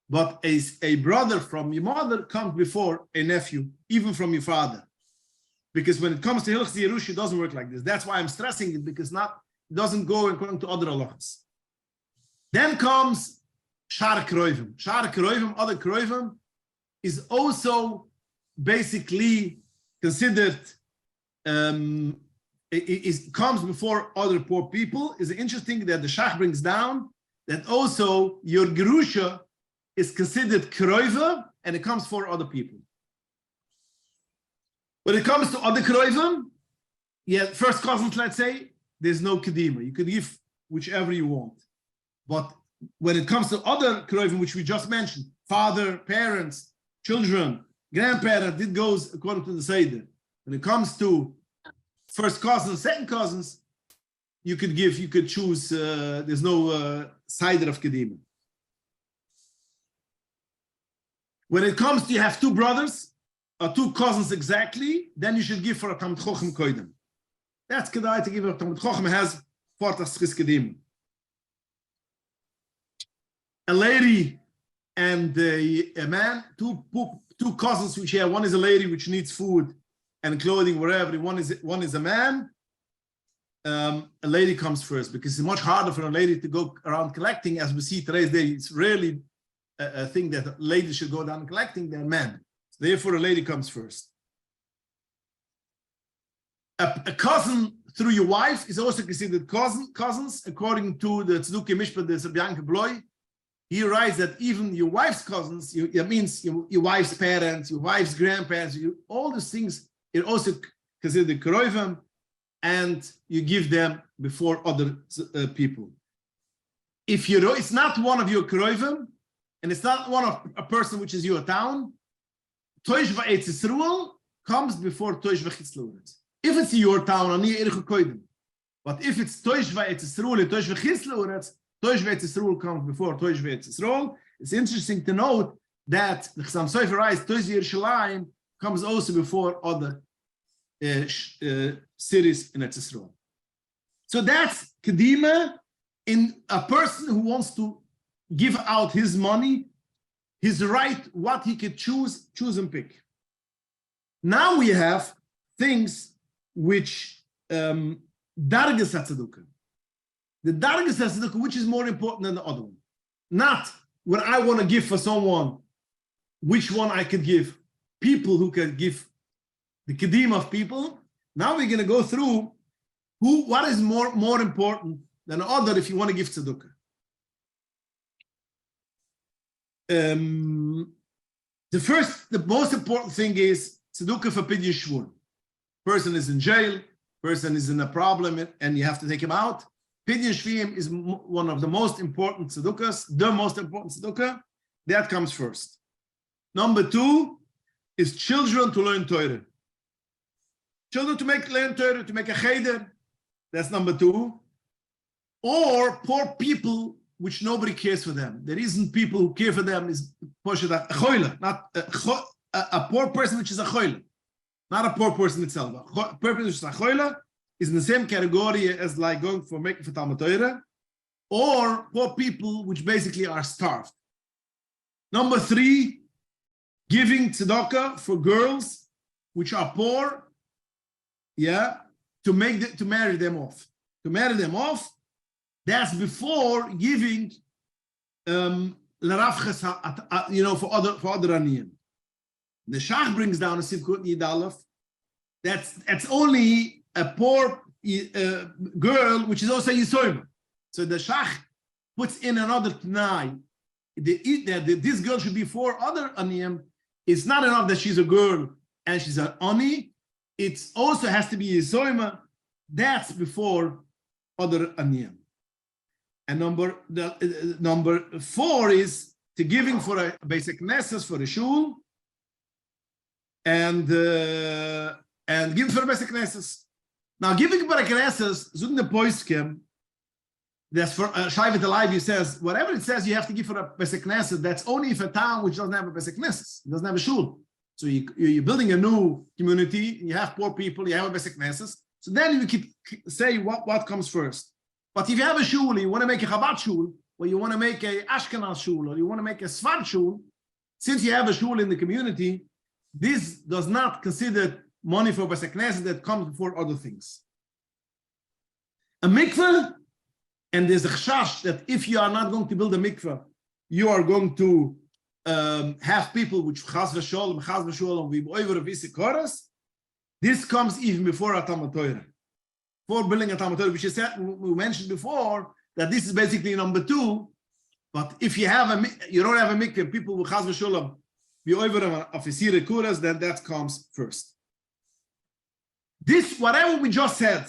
but a brother from your mother comes before a nephew, even from your father. Because when it comes to Hilchos Yerusha, it doesn't work like this. That's why I'm stressing it, because it doesn't go according to other halachas. Then comes Shar Kroivim. Shar Kroivim, other Kroivim, is also basically considered, it comes before other poor people. It's interesting that the Shach brings down that also your Gerusha is considered Kroiva, and it comes for other people. When it comes to other kroivim, first cousins, let's say, there's no kedima. You could give whichever you want. But when it comes to other kroivim, which we just mentioned, father, parents, children, grandparents, it goes according to the Seder. When it comes to first cousins, second cousins, you could choose, there's no Seder of kedima. When it comes to, you have two brothers, or two cousins exactly, then you should give for a Talmid Chacham koidem. That's kedai to give a Talmid Chacham has fortas chis kedim. A lady and a man, two cousins which have, one is a lady which needs food and clothing, wherever. One is a man. A lady comes first, because it's much harder for a lady to go around collecting, as we see today's day. It's rarely a thing that ladies should go down collecting than men. Therefore, a lady comes first. A cousin through your wife is also considered cousins, according to the Tzedukah Mishpat, the Bianca Bloy. He writes that even your wife's cousins, that means your wife's parents, your wife's grandparents, all these things are also considered kroivim, and you give them before other people. If it's not one of your kroivim, and it's not one of a person which is your town, Toish va'etz Yisrael comes before Toish v'chitz l'uretz. If it's your town, ani erich koidem. But if it's Toish va'etz Yisrael and Toish v'chitz l'uretz, Toish va'etz Yisrael comes before Toish va'etz Yisrael. It's interesting to note that the Chassam Sofer writes Toish v'Yerushalayim comes also before other cities in Eretz Yisrael. So that's kedima in a person who wants to give out his money, his right, what he could choose and pick. Now we have things which dargas tzedukah. The dargas tzedukah, which is more important than the other one. Not what I want to give for someone, which one I could give. People who can give the kedim of people. Now we're going to go through what is more important than the other if you want to give tzedukah. The most important thing is tzedukah for pidyon shvur. Person is in jail, person is in a problem, and you have to take him out. Pidyon shvuyim is one of the most important tzedukahs, the most important tzedukah. That comes first. Number 2 is children to learn Torah. Children to learn Torah, to make a cheder. That's number 2. Or poor people which nobody cares for them. The reason people who care for them is not a poor person which is a choyle, not a poor person itself. A poor person which is a choyle is in the same category as like going for making for Talmud Torah, or poor people which basically are starved. Number 3, giving tzedakah for girls which are poor, to marry them off. To marry them off. That's before giving for other aniyim. The Shach brings down a Sivkut Yidalef. That's only a poor girl, which is also Yisoyma. So the Shach puts in another T'nai. This girl should be for other aniyim. It's not enough that she's a girl and she's an ani. It also has to be Yisoyma. That's before other aniyim. And number 4 is to giving for a basic nesses for a shul, and giving for a basic nesses. Now, giving for a nesses, zugn the poiskem, that's for Shaivet Alive, says, whatever it says you have to give for a basic nesses, that's only if a town which doesn't have a basic nesses, doesn't have a shul. So you're building a new community, you have poor people, you have a basic nesses. So then you can say what comes first. But if you have a shul, you want to make a Chabad shul, or you want to make a Ashkenaz shul, or you want to make a Sfard shul, since you have a shul in the community, this does not consider money for Bais HaKnesset that comes before other things. A mikveh, and there's a chashash that if you are not going to build a mikveh, you are going to have people which chas v'sholem, v'oiver v'isikoras. This comes even before a Talmud Torah. For building a Talmud Torah, which is we mentioned before, that this is basically number 2. But if you don't have a mikveh, people will chas v'sholem be over of isire kuras, then that comes first. This, whatever we just said,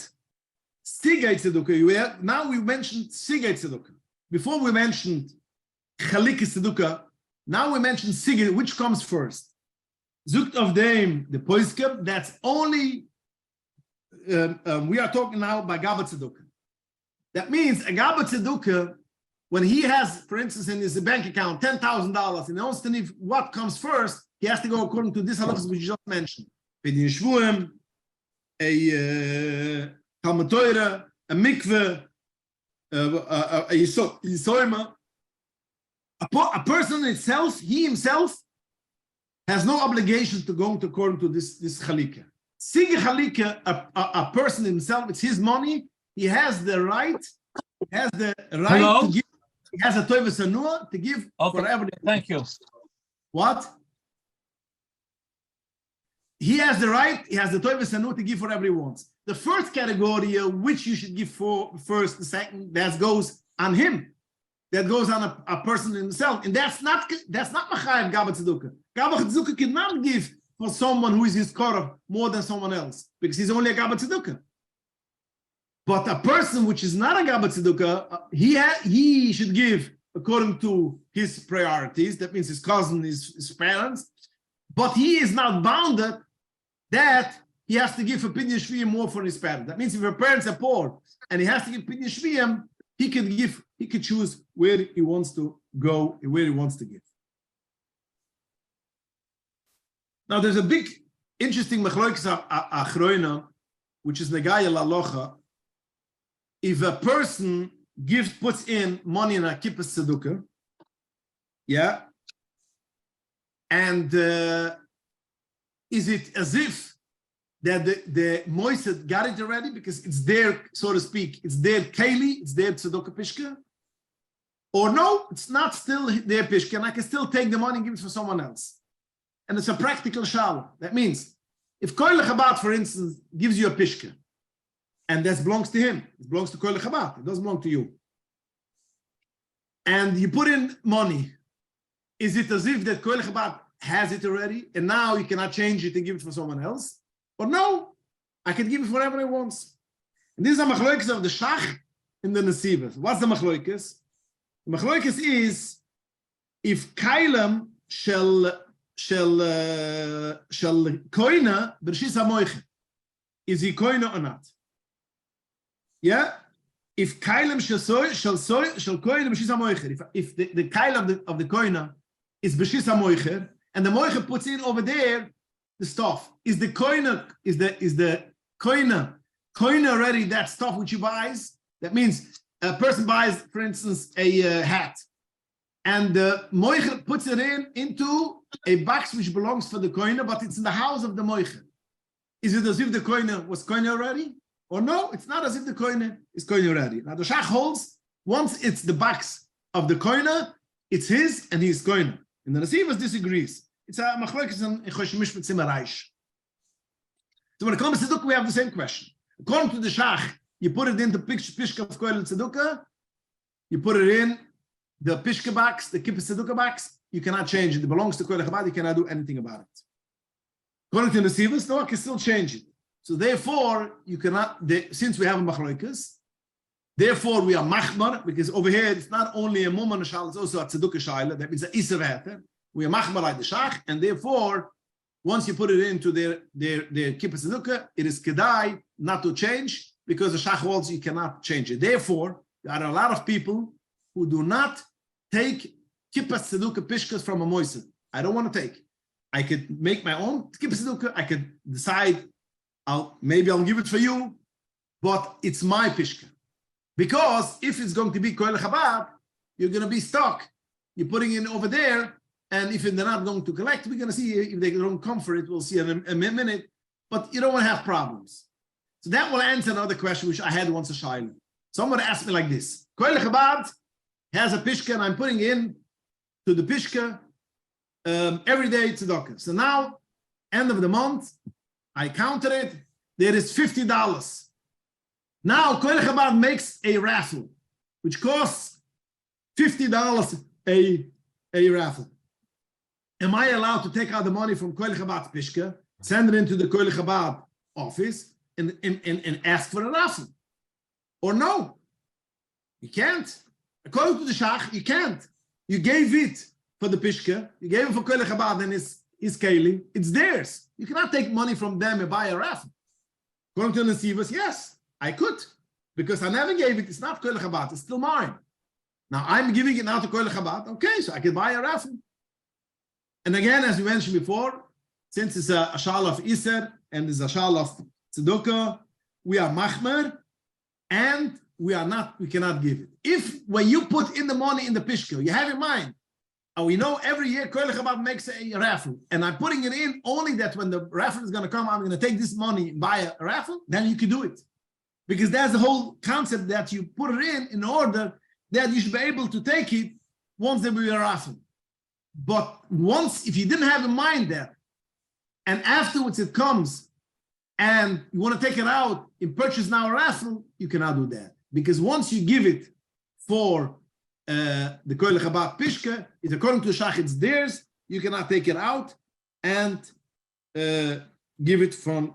sigay tzedukah. Now we mentioned sigay tzedukah. Before we mentioned chalik tzedukah. Now we mentioned sigay, which comes first. Zukt of them the poiskem. That's only. We are talking now by Gabbat Tzedukah. That means a Gabbat Tzedukah, when he has, for instance, in his bank account $10,000, and he wants to know what comes first, he has to go according to this halacha which you just mentioned: Pidyon Shvuyim, a Talmud Torah, a mikveh, a yisoyma. A person itself, he himself, has no obligation to go according to this chalika. Sige chalika, a person himself, it's his money. He has the right. He has the right to give. He has a toiv sanua to give for everything. Thank you. What? He has the right. He has the toiv sanua to give for everyone. The first category, which you should give for first, the second, that goes on him. That goes on a person himself, and that's not machayev Gabbat Tzedukah. Gabbat Tzedukah cannot give for someone who is his korah more than someone else, because he's only a Gabbat Tzedukah. But a person which is not a Gabbat Tzedukah, he should give according to his priorities. That means his cousin, his parents. But he is not bounded that he has to give a pidyon shvuyim more for his parents. That means if your parents are poor and he has to give pidyon shvuyim, he could choose where he wants to go, where he wants to give. Now there's a big, interesting machlokas achroina, which is negaya lalocha. If a person puts in money in a kippah tzedukah, Yeah. And is it as if that the Moised got it already because it's their, so to speak, it's their keli, it's their tzedakah pishka? Or no, it's not still their pishka, and I can still take the money and give it for someone else. And it's a practical shala. That means, if Koil Chabad, for instance, gives you a pishka, and that belongs to him, it belongs to Koil Chabad, it doesn't belong to you. And you put in money, is it as if that Koil Chabad has it already, and now you cannot change it and give it for someone else? Or no, I can give it for whatever I want. And this is a machloikis of the shach and the nesivas. What's the machloikis? The machloikis is if kailam shall koina b'rshis hamoiche, is he koina or not? Yeah. If kailam shall koina b'rshis hamoiche, if the kailam of the koina is b'rshis hamoiche, and the moiche puts in over there the stuff, is the koina already that stuff which he buys? That means a person buys, for instance, a hat, and the moiche puts it into a box which belongs for the koina, but it's in the house of the moiche. Is it as if the koina was koina already? Or no, it's not as if the koina is koina already. Now the shach holds, once it's the box of the koina, it's his and he's koina. And the nesivas disagrees. It's a machlokes in Chosh Mishpat Simmeraish. So when it comes to tzedukah, we have the same question. According to the shach, you put it in the pishka of koil tzedukah, you put it in the pishka box, the kippah tzedukah box, you cannot change it. It belongs to koil chabad, you cannot do anything about it. According to the nesivas, no, I can still change it. So therefore, you cannot, since we have a machlokes, therefore we are machmar, because over here it's not only a mumman shal, it's also a tzedukah shayla, that means a iser heter. We are machmar like the shach, and therefore, once you put it into their kippah tzedukah, it is kedai not to change, because the shach holds you cannot change it. Therefore, there are a lot of people who do not take kippah tzedukah pishkas from a moiser. I don't want to take. I could make my own kippah tzedukah. I could decide, maybe I'll give it for you, but it's my pishka. Because if it's going to be koil chabad, you're going to be stuck. You're putting it over there. And if they're not going to collect, we're going to see if they don't come for it. We'll see in a minute. But you don't want to have problems. So that will answer another question which I had once a shayla. Someone asked me like this: Koil Chabad has a pishka, and I'm putting in to the pishka every day tzedakah. So now, end of the month, I counted it. There is $50. Now Koil Chabad makes a raffle, which costs $50 a raffle. Am I allowed to take out the money from Koil Chabad pishka, send it into the Koil Chabad office, and ask for a raffle? Or no? You can't. According to the shach, you can't. You gave it for the pishka, you gave it for Koil Chabad and his keli, it's theirs. You cannot take money from them and buy a raffle. According to the nesivas, yes, I could. Because I never gave it, it's not Koil Chabad, it's still mine. Now I'm giving it now to Koil Chabad, okay, so I can buy a raffle. And again, as we mentioned before, since it's a shal of iser and it's a shal of tzedukah, we are machmer, and we cannot give it. If when you put in the money in the pishka, you have in mind, and we know every year Koil Chabad makes a raffle, and I'm putting it in only that when the raffle is going to come, I'm going to take this money and buy a raffle, then you can do it. Because that's the whole concept, that you put it in order that you should be able to take it once there will be a raffle. But once, if you didn't have in mind that, and afterwards it comes, and you want to take it out and purchase now a raffle, you cannot do that. Because once you give it for the Koil Chabad pishka, it's according to the shach, it's theirs, you cannot take it out and give it for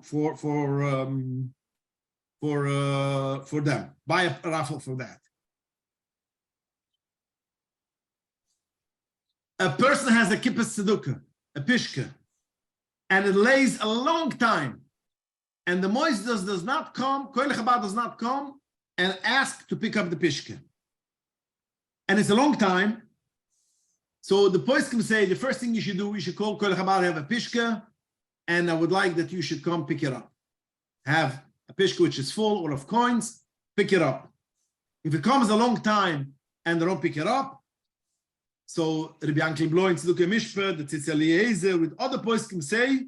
them. Buy a raffle for that. A person has a kippah tzedukah, a pishka, and it lays a long time, and the moist does not come, Koil Chabad does not come and ask to pick up the pishka. And it's a long time, so the poist can say, the first thing you should do, you should call Koil Chabad, have a pishka, and I would like that you should come pick it up. Have a pishka which is full or of coins, pick it up. If it comes a long time and they don't pick it up, So Rabbi Yankel Bloy in Tzedukah Mishpah, the Tzitz Eliezer, with other poskim say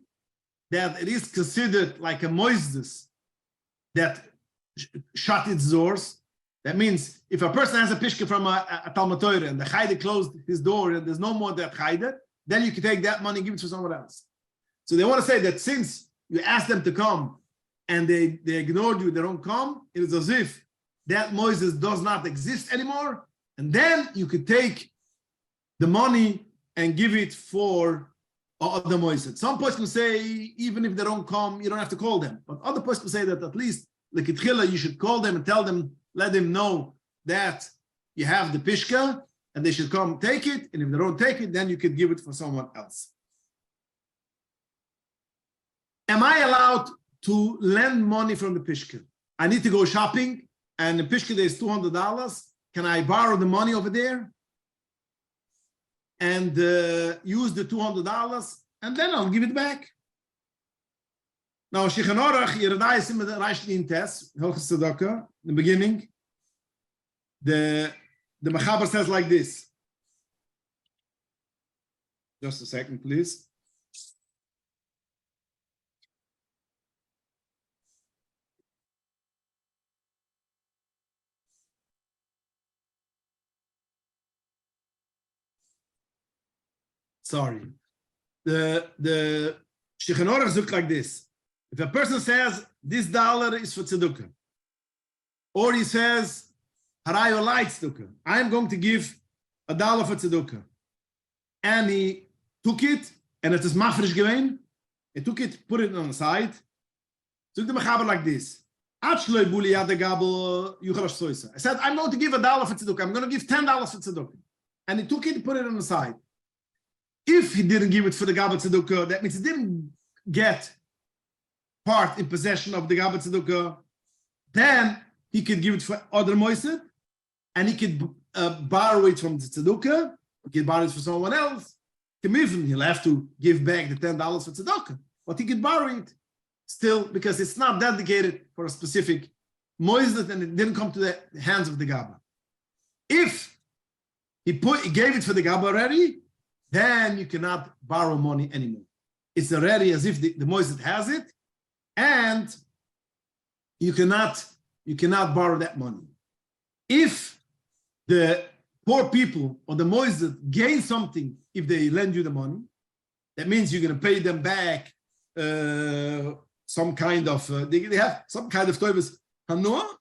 that it is considered like a moistus that shut its doors. That means if a person has a pishke from a Talmud Torah and the Chayde closed his door and there's no more that Chayde, then you can take that money and give it to someone else. So they want to say that since you asked them to come and they ignored you, they don't come, it is as if that moistus does not exist anymore, and then you could take the money and give it for other moistus. Some poskim say even if they don't come, you don't have to call them. But other poskim say that at least like you should call them and tell them, let them know that you have the pishka and they should come take it. And if they don't take it, then you could give it for someone else. Am I allowed to lend money from the pishka? I need to go shopping and the pishka there is $200. Can I borrow the money over there and use the $200 and then I'll give it back? Now, Shulchan Aruch, Yeridai is in the Reichling test, Halacha Tzedakah, in the beginning. The Mechaber says like this. Just a second, please. Sorry. The Shulchan Aruch looks like this. If a person says, this dollar is for tzedukah, or he says, harayo light tzedukah, I'm going to give $1 for tzedukah, and he took it, and it is mafresh gewein, he took it, put it on the side, so the mechaber like this, I said, I'm going to give $1 for tzedukah, I'm going to give $10 for tzedukah, and he took it, put it on the side. If he didn't give it for the gabel tzedukah, that means he didn't get part in possession of the gabel tzedukah, then he could give it for other moiset, and he could borrow it from the tzedukah, he could borrow it for someone else. He'll have to give back the $10 for tzedukah, but he could borrow it still because it's not dedicated for a specific moiset and it didn't come to the hands of the gabel. If he gave it for the gabel already, then you cannot borrow money anymore. It's already as if the moiset has it, and you cannot borrow that money. If the poor people or the moiset gain something if they lend you the money, that means you're going to pay them back some kind of they have some kind of toivus hanua,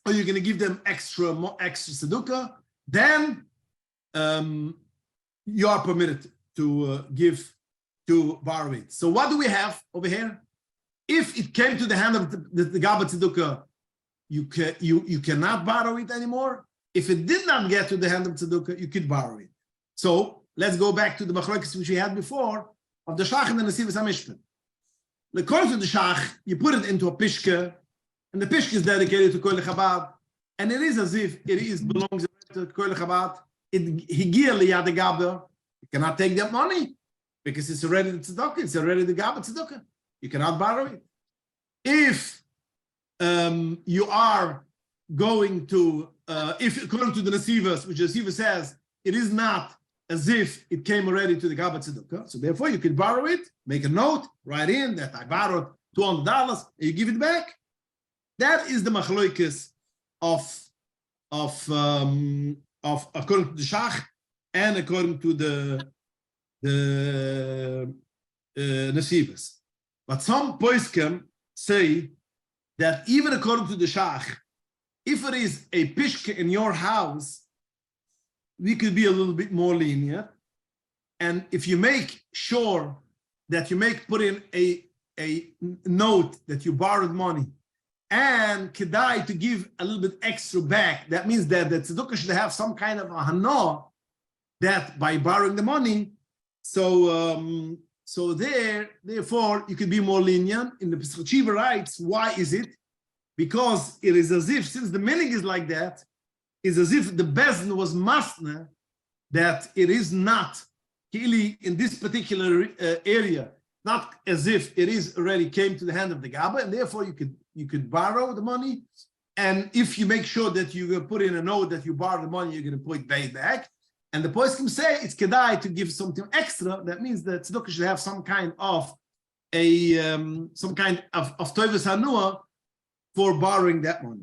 or you're going to give them extra tzedukah, then you are permitted to borrow it. So what do we have over here? If it came to the hand of the gabel tzedukah, you cannot borrow it anymore. If it did not get to the hand of tzedukah, you could borrow it. So let's go back to the machlokes which we had before of the shach and the nesivos hamishpah. According to the shach, you put it into a pishke, and the pishke is dedicated to koil chabad, and it is as if it belongs to koil chabad. Higia liyad the gabel, you cannot take that money because it's already the tzedukah, it's already the gabel tzedukah. You cannot borrow it. If you are going to, if according to the nesivos, which the nesivos says, it is not as if it came already to the gabel tzedukah, so therefore you can borrow it, make a note, write in that I borrowed $200, and you give it back. That is the machlokes of according to the shach and according to the nesivos. But some poskim say that even according to the shach, if it is a pishke in your house, we could be a little bit more lenient. And if you make sure that you put in a note that you borrowed money and kedai to give a little bit extra back, that means that the tzedukah should have some kind of a hana that by borrowing the money. So therefore, you could be more lenient. In the Pesach Shiva writes, why is it? Because it is as if, since the meaning is like that, is as if the Bezdin was masna, that it is not, in this particular area, not as if it is already came to the hand of the gabel, and therefore you could borrow the money. And if you make sure that you put in a note that you borrow the money, you're going to put it back. And the poskim say it's kedai to give something extra. That means that tzedakah should have some kind of toivus hanua for borrowing that money.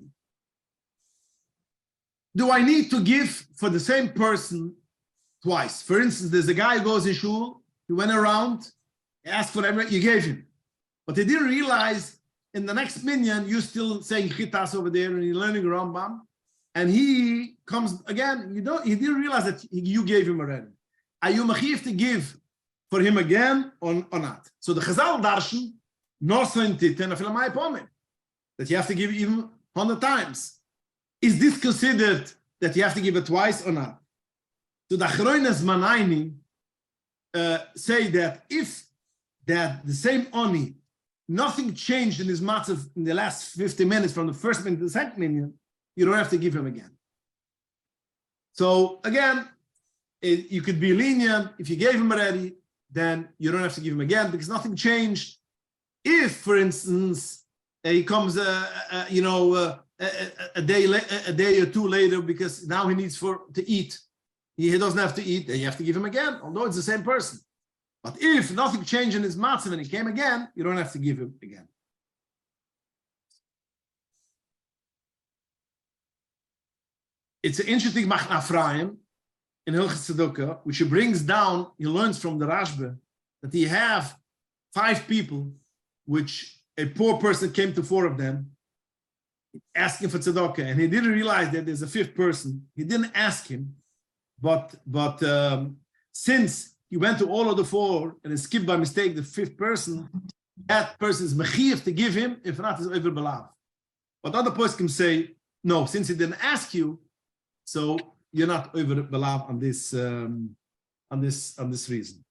Do I need to give for the same person twice? For instance, there's a guy who goes in shul, he went around, he asked for everything, you gave him. But he didn't realize in the next minyan, you're still saying chitas over there and you're learning Rambam. And he comes again, he didn't realize that you gave him already. Are you mechiv to give for him again or not? So the Chazal darshan, no scientific, that you have to give even 100 times. Is this considered that you have to give it twice or not? So the Achroines Manayni say that if the same oni, nothing changed in his matzav in the last 50 minutes from the first minute to the second minute, you don't have to give him again. So again, you could be lenient. If you gave him already, then you don't have to give him again because nothing changed. If, for instance, he comes, a day or two later because now he needs to eat, he doesn't have to eat, then you have to give him again, although it's the same person. But if nothing changed in his matzav and he came again, you don't have to give him again. It's an interesting Machna Ephraim in Hillchos Tzedakah, which he brings down, he learns from the Rashba, that he have 5 people, which a poor person came to 4 of them, asking for tzedakah, and he didn't realize that there's a 5th person. He didn't ask him, but since he went to all of the 4 and skipped by mistake the 5th person, that person is mechiv to give him, if not, is over belav. But other poskim say, no, since he didn't ask you, so you're not over belav on this reason.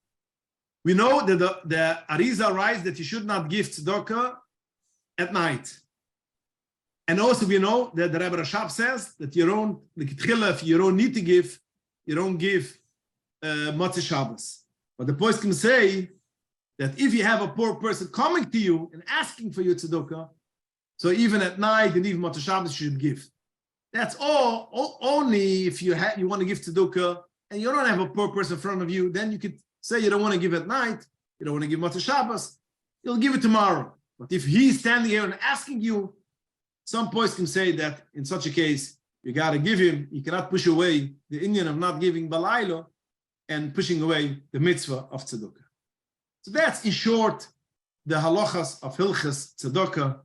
We know that the Arizal writes that you should not give tzedakah at night. And also we know that the Rebbe Rashab says that if you don't need to give, you don't give Motzei Shabbos. But the poskim say that if you have a poor person coming to you and asking for your tzedakah, so even at night and even Motzei Shabbos you should give. That's all. Only if you want to give tzedakah and you don't have a poor person in front of you, then you could say you don't want to give at night, you don't want to give Motzei Shabbos, you'll give it tomorrow. But if he's standing here and asking you, some points can say that in such a case, you got to give him, you cannot push away the Indian of not giving Balaylo and pushing away the mitzvah of tzedakah. So that's in short the halachas of Hilchos Tzedakah,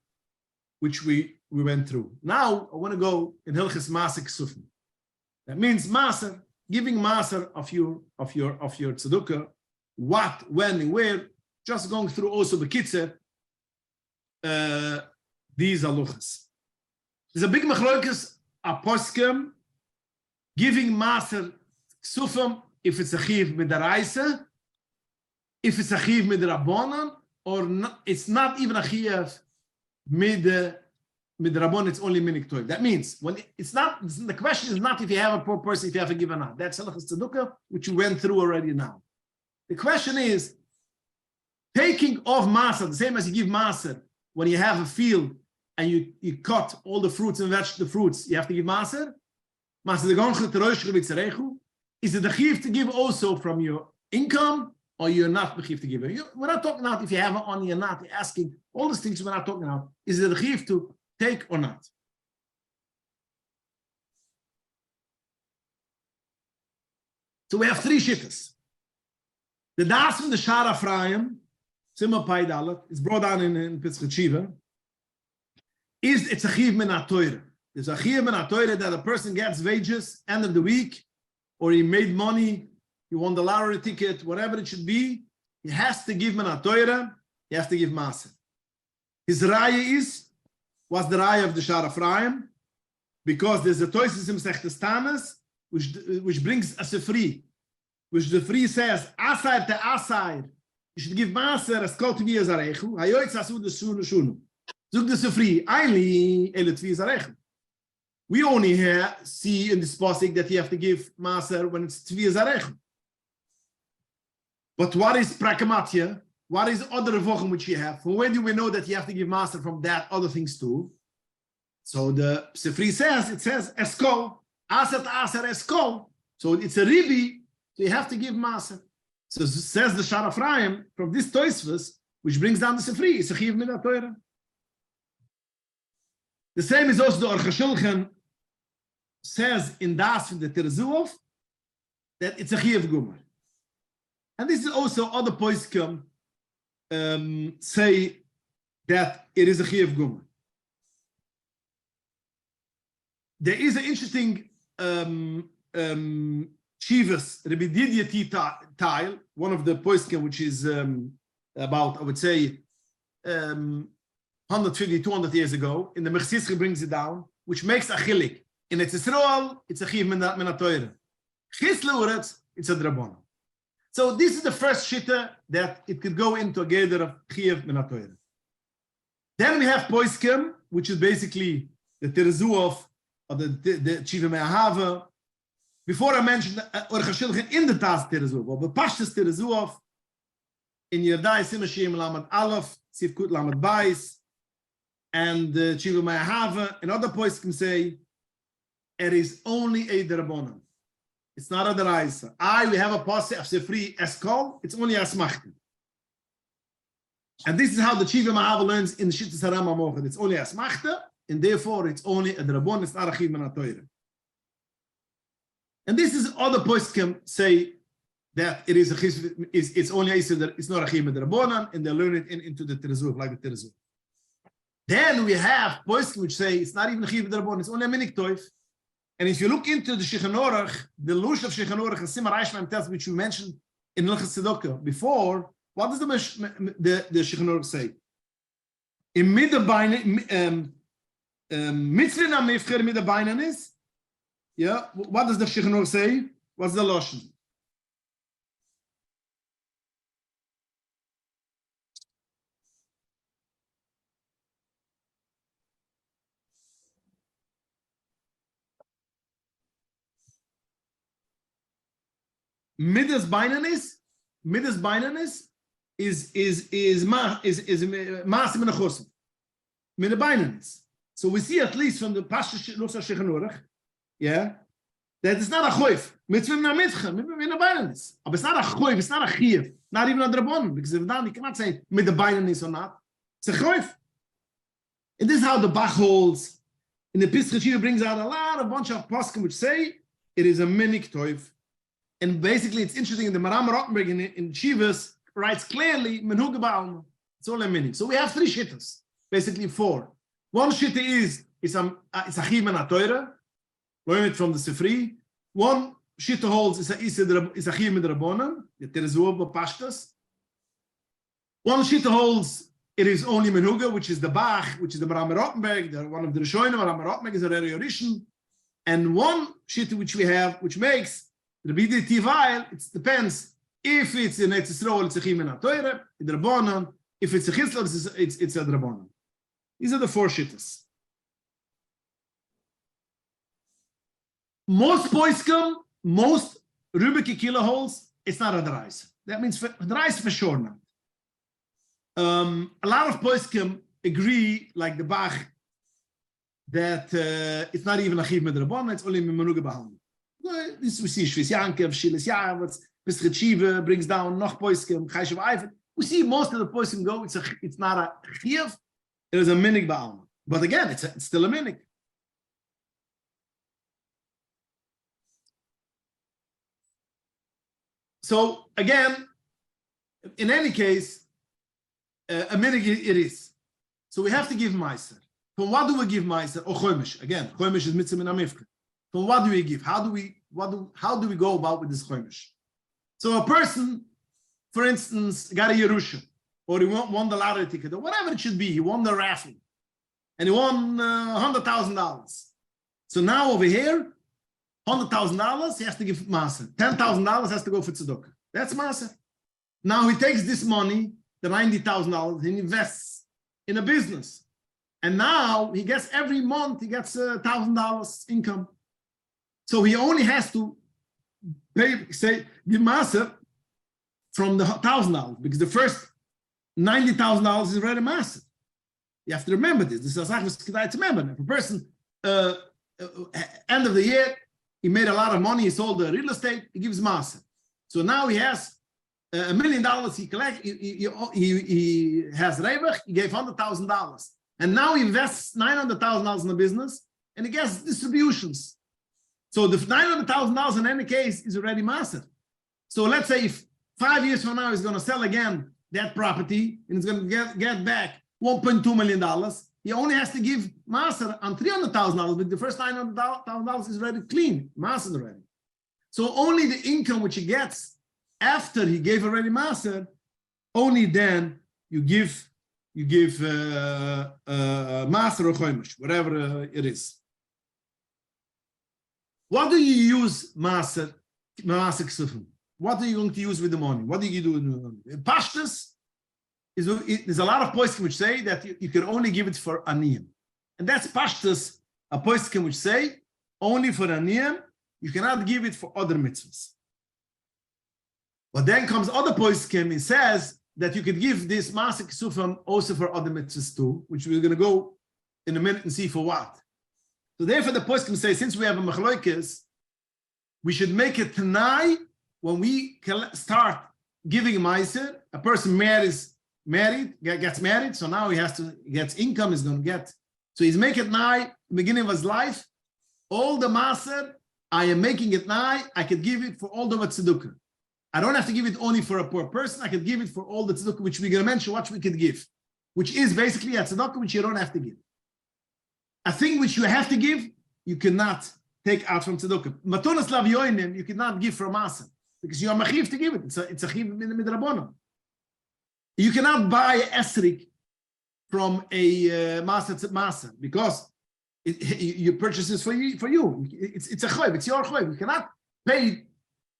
which we went through. Now I want to go in Hilchos Masik Sufim. That means Maser, giving Maser of your tzedakah, what, when, and where. Just going through also Bekitzer, these halachas. There's a big machlokes aposkem giving Maser Sufim if it's a chiv midaraisa, if it's a chiv midrabanan, or not, it's not even a chiv midrabanan, it's only minik toiv. That means when it's not, the question is not if you have a poor person, if you have a give or not. That's halachas tzedakah, which you went through already now. The question is taking off Maser, the same as you give Maser when you have a field and you cut all the fruits and the fruits, you have to give Maser. Maser the gonchel terosh b'tzarechu. Is it a chiv to give also from your income, or you're not the chiv to give? We're not talking about if you have it on, you're not. You're asking all these things we're not talking about. Is it a chiv to take or not? So we have 3 shittas. The das from the Shara Ephraim, Simma Pai Dalet, is brought down in Pitzchut Shiva. It's a chiv min ha-Torah. There's a chiv min ha-Torah that a person gets wages end of the week, or he made money, he won the lottery ticket, whatever it should be, he has to give min ha-Torah, he has to give Maser. His raya was the raya of the Shara Ephraim, because there's a Toisis Mesechtes Tanas, which brings a sefri, which the free says, Asayr te Asayr, you should give Maser as kol tvi azarechu, hayoytz asu de shunu. Zug the sefri, Aili ele tvi azarechu. We only here see in this pasuk that you have to give Maser when it's tvi azarechu. But what is pragmatia? What is other revochim which you have? From where do we know that you have to give Maser from that other things too? So the Sefri says, it says, Eskol, Asat Aser Eskol. So it's a ribi, so you have to give Maser. So says the Shar Ephraim, from this Tosfos, which brings down the Sefri, it's a chiv min ha-Torah. The same is also the Aruch HaShulchan says in Das in the Terzuov that it's a chiv gumar. And this is also other poskim say that it is a chiv gumar. There is an interesting Shivas, Rabbi Didier Tile, one of the poskim, which is about, I would say, 150, 200 years ago, in the Mechsische brings it down, which makes a chilik. In Eretz Yisrael, it's a chiv min ha-Torah. Chis l'uretz, it's a drabona. So this is the first shitta that it could go into a gather of chiv min ha-Torah. Then we have poskim, which is basically the Terzuov, or the Chiva Me'ahava. Before I mentioned Aruch HaShulchan in the Tas Terzuov, or the Pashtas Terzuov, in Yerdai Simashim Lamed Aleph, Sivkut Lamed Bais, and Chiva Me'ahava, and other poskim say, it is only a Derabonan. It's not a Deraisa. We have a Pasuk of Sefri Eskol, it's only a Smachti. And this is how the Chiva Me'ahava learns in the Shittas HaRama Mochad. It's only a Smachta, and therefore it's only a Derabon, it's not a Chiv min ha-Torah. And this is other poskim say that it is it's only it's not a Chiv min Derabonan, and they learn it into the Terzuv, like the Terzuv. Then we have poskim which say it's not even a Chiv min Derabonan, it's only a minik toif. And if you look into the Shulchan Aruch, the Lush of Shulchan Aruch, and Simar Eishman test which we mentioned in Hilchos Tzedakah before, what does the Shulchan Aruch say? In Mitzvah Mitzvah Mifcher mit der Beinen is, yeah. What does the Shulchan Aruch say? What's the lashon? Midas Beinen is maas min ha-chosim min ha-Beinen is. So we see at least from the Pashtus Shulchan Aruch, yeah, that it's not a choif. Mitzvah min ha-mitzvah, min ha-Beinen. But it's not a choif, it's not a chiyuv, not even a drabon, because if not, you cannot say mit ha-Beinen or not. It's a choif. And this is how the Bach holds. In the Pesach Shiva brings out a bunch of poskim which say it is a minik toif. And basically, it's interesting. In the Maram Rottenberg in Shivas writes clearly menuga ba'alma. It's all a minik. So we have three shittas, basically four. One shitta is it's a chiv min ha-Torah, learn it from the Sefri. One shitta holds it's a chiv min Derabonan, the Terzuov Pashtas. One shitta holds it is only menuga, which is the Bach, which is the Maram Rottenberg, one of the Rishonim. Maram Rottenberg is a Reri Orishan. And one shitta which we have, which makes the Bidi Tivail, it depends. If it's in Eretz Yisrael, it's a chiv min ha-Torah, it's a Drabonan. If it's a Chisla, it's a Drabonan. These are the four shittas. Most poiskim, most Rubik kilo holes, it's not a Drais. That means Drais for sure not. A lot of poiskim agree, like the Bach, that it's not even a chiv min Drabonan, it's only menuga ba'alma. This we see Shvis Yankev, Shilas Yavats, Pesach Shiva brings down noch poiskim, Chayshav Eifet. We see most of the poiskim go, it's not a chiyuv, it is a minik ba'alma. But again, it's still a minik. So again, in any case, a minik it is. So we have to give Meiser. From what do we give Meiser? Or Chomish. Again, Chomish is mitzvah min ha-mifka. From what do we give? How do we go about with this Chomish? So a person, for instance, got a Yerusha, or he won the lottery ticket, or whatever it should be. He won the raffle, and he won $100,000. So now over here, $100,000, he has to give Maser. $10,000 has to go for tzedakah. That's Maser. Now he takes this money, the $90,000, and invests in a business. And now he gets every month, he gets $1,000 income. So he only has to give Maser from the $1,000, because the first $90,000 is already Maser. You have to remember this. This is a to remember. If a person, end of the year, he made a lot of money, he sold the real estate, he gives maaser. So now he has $1 million he collect, he has revach, he gave $100,000. And now he invests $900,000 in the business and he gets distributions. So the $900,000 in any case is already maaser. So let's say if 5 years from now he's going to sell again that property and he's going to get back $1.2 million, he only has to give maaser on $300,000, but the first $900,000 is already clean, maaser already. So only the income which he gets after he gave already maaser, only then you give maaser or chomish, whatever it is. What do you use maaser k'sufim? What are you going to use with the money? What do you do with the money? Pashtus, there's a lot of poskim which say that you can only give it for aniyim. And that's pashtus, a poskim which say only for aniyim, you cannot give it for other mitzvahs. But then comes other poskim, it says that you could give this maaser k'sufim also for other mitzvahs too, which we're going to go in a minute and see for what. So therefore the poskim say, since we have a machloikes, we should make it tanai when we start giving maaser. A person gets married, so now he gets income, he's going to get. So he's making it nigh, beginning of his life, all the maaser, I am making it nigh, I could give it for all the tzedukah. I don't have to give it only for a poor person, I could give it for all the tzedukah, which we're going to mention what we could give, which is basically a tzedukah which you don't have to give. A thing which you have to give, you cannot take out from tzedukah. Matunas lavyoinim, you cannot give from maaser, because you are machiv to give it. It's a chiv midrabanan. You cannot buy esrik from a maaser because you purchase this for you. It's a choiv. It's your choiv. You cannot pay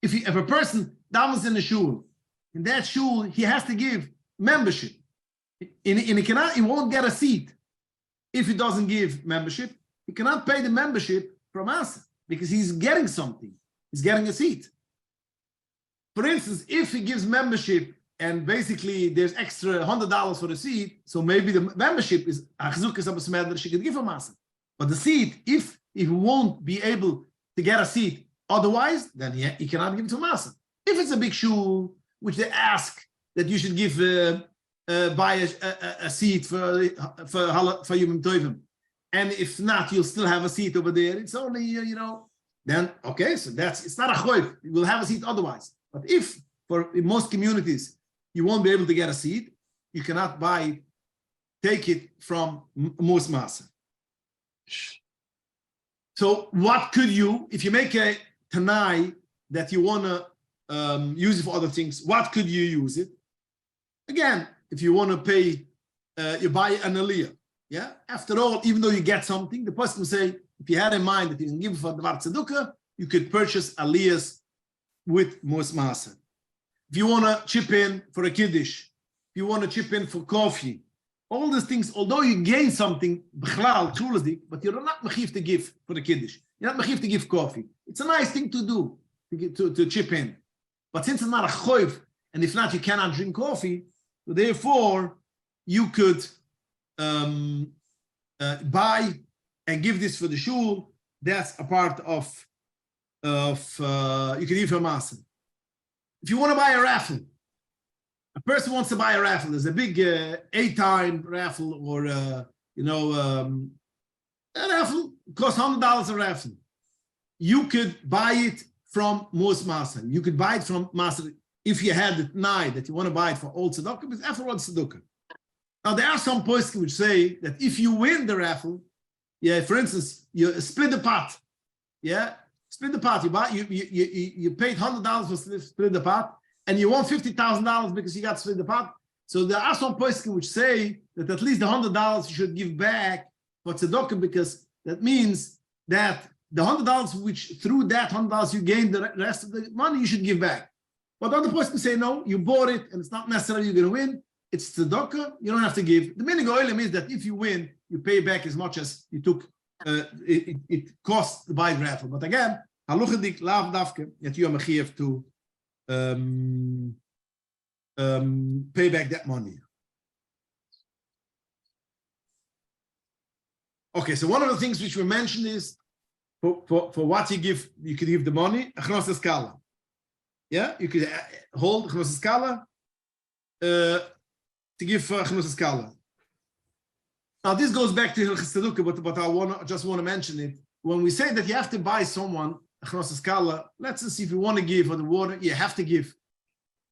if a person davens in a shul. In that shul, he has to give membership. And he won't get a seat if he doesn't give membership. He cannot pay the membership from maaser because he's getting something. He's getting a seat. For instance, if he gives membership and basically there's extra $100 for the seat, so maybe the membership is she could give a maaser. But the seat, if he won't be able to get a seat otherwise, then he cannot give it to maaser. If it's a big shul, which they ask that you should give buy a seat for Yom Tovim, and if not, you'll still have a seat over there. It's only then okay. So it's not a choiv. You will have a seat otherwise. But if in most communities you won't be able to get a seat, you cannot take it from most maaser. So what could you, if you make a tanai that you want to use it for other things, what could you use it? Again, if you want to pay, you buy an aliyah. Yeah. After all, even though you get something, the person will say, if you had in mind that you can give for the tzedukah, you could purchase aliyahs with most maaser. If you want to chip in for a kiddush, if you want to chip in for coffee, all these things, although you gain something, but you're not mechiv to give for the kiddush. You're not mechiv to give coffee. It's a nice thing to do, to chip in. But since it's not a choiv, and if not, you cannot drink coffee, so therefore, you could buy and give this for the shul. That's a part of you can give a maaser. If you want to buy a raffle, a person wants to buy a raffle. There's a big 8-time raffle, or a raffle. It costs $100 a raffle. You could buy it from most maaser. You could buy it from maaser if you had the night that you want to buy it for all tzedakah, but afterwards tzedakah. Now there are some poskim which say that if you win the raffle, for instance, you split the pot, split the pot. You paid $100 for split the pot, and you won $50,000 because you got to split the pot. So there are some poskim which say that at least the $100 you should give back for tzedakah, because that means that the $100 which through that $100 you gained the rest of the money you should give back. But other poskim say no, you bought it and it's not necessarily you're going to win. It's tzedakah, you don't have to give. The minig oilim is that if you win, you pay back as much as you took. It costs to buy the raffle. But again, haluchadik lav dafke that you are mechiv to pay back that money. Okay, so one of the things which we mentioned is for what you could give the money, achnos skala. Yeah, you could hold achnos skala to give achnos skala. Now this goes back to Tzedakah, but I just want to mention it. When we say that you have to buy someone achnos skala, let's see if you want to give for the water, you have to give.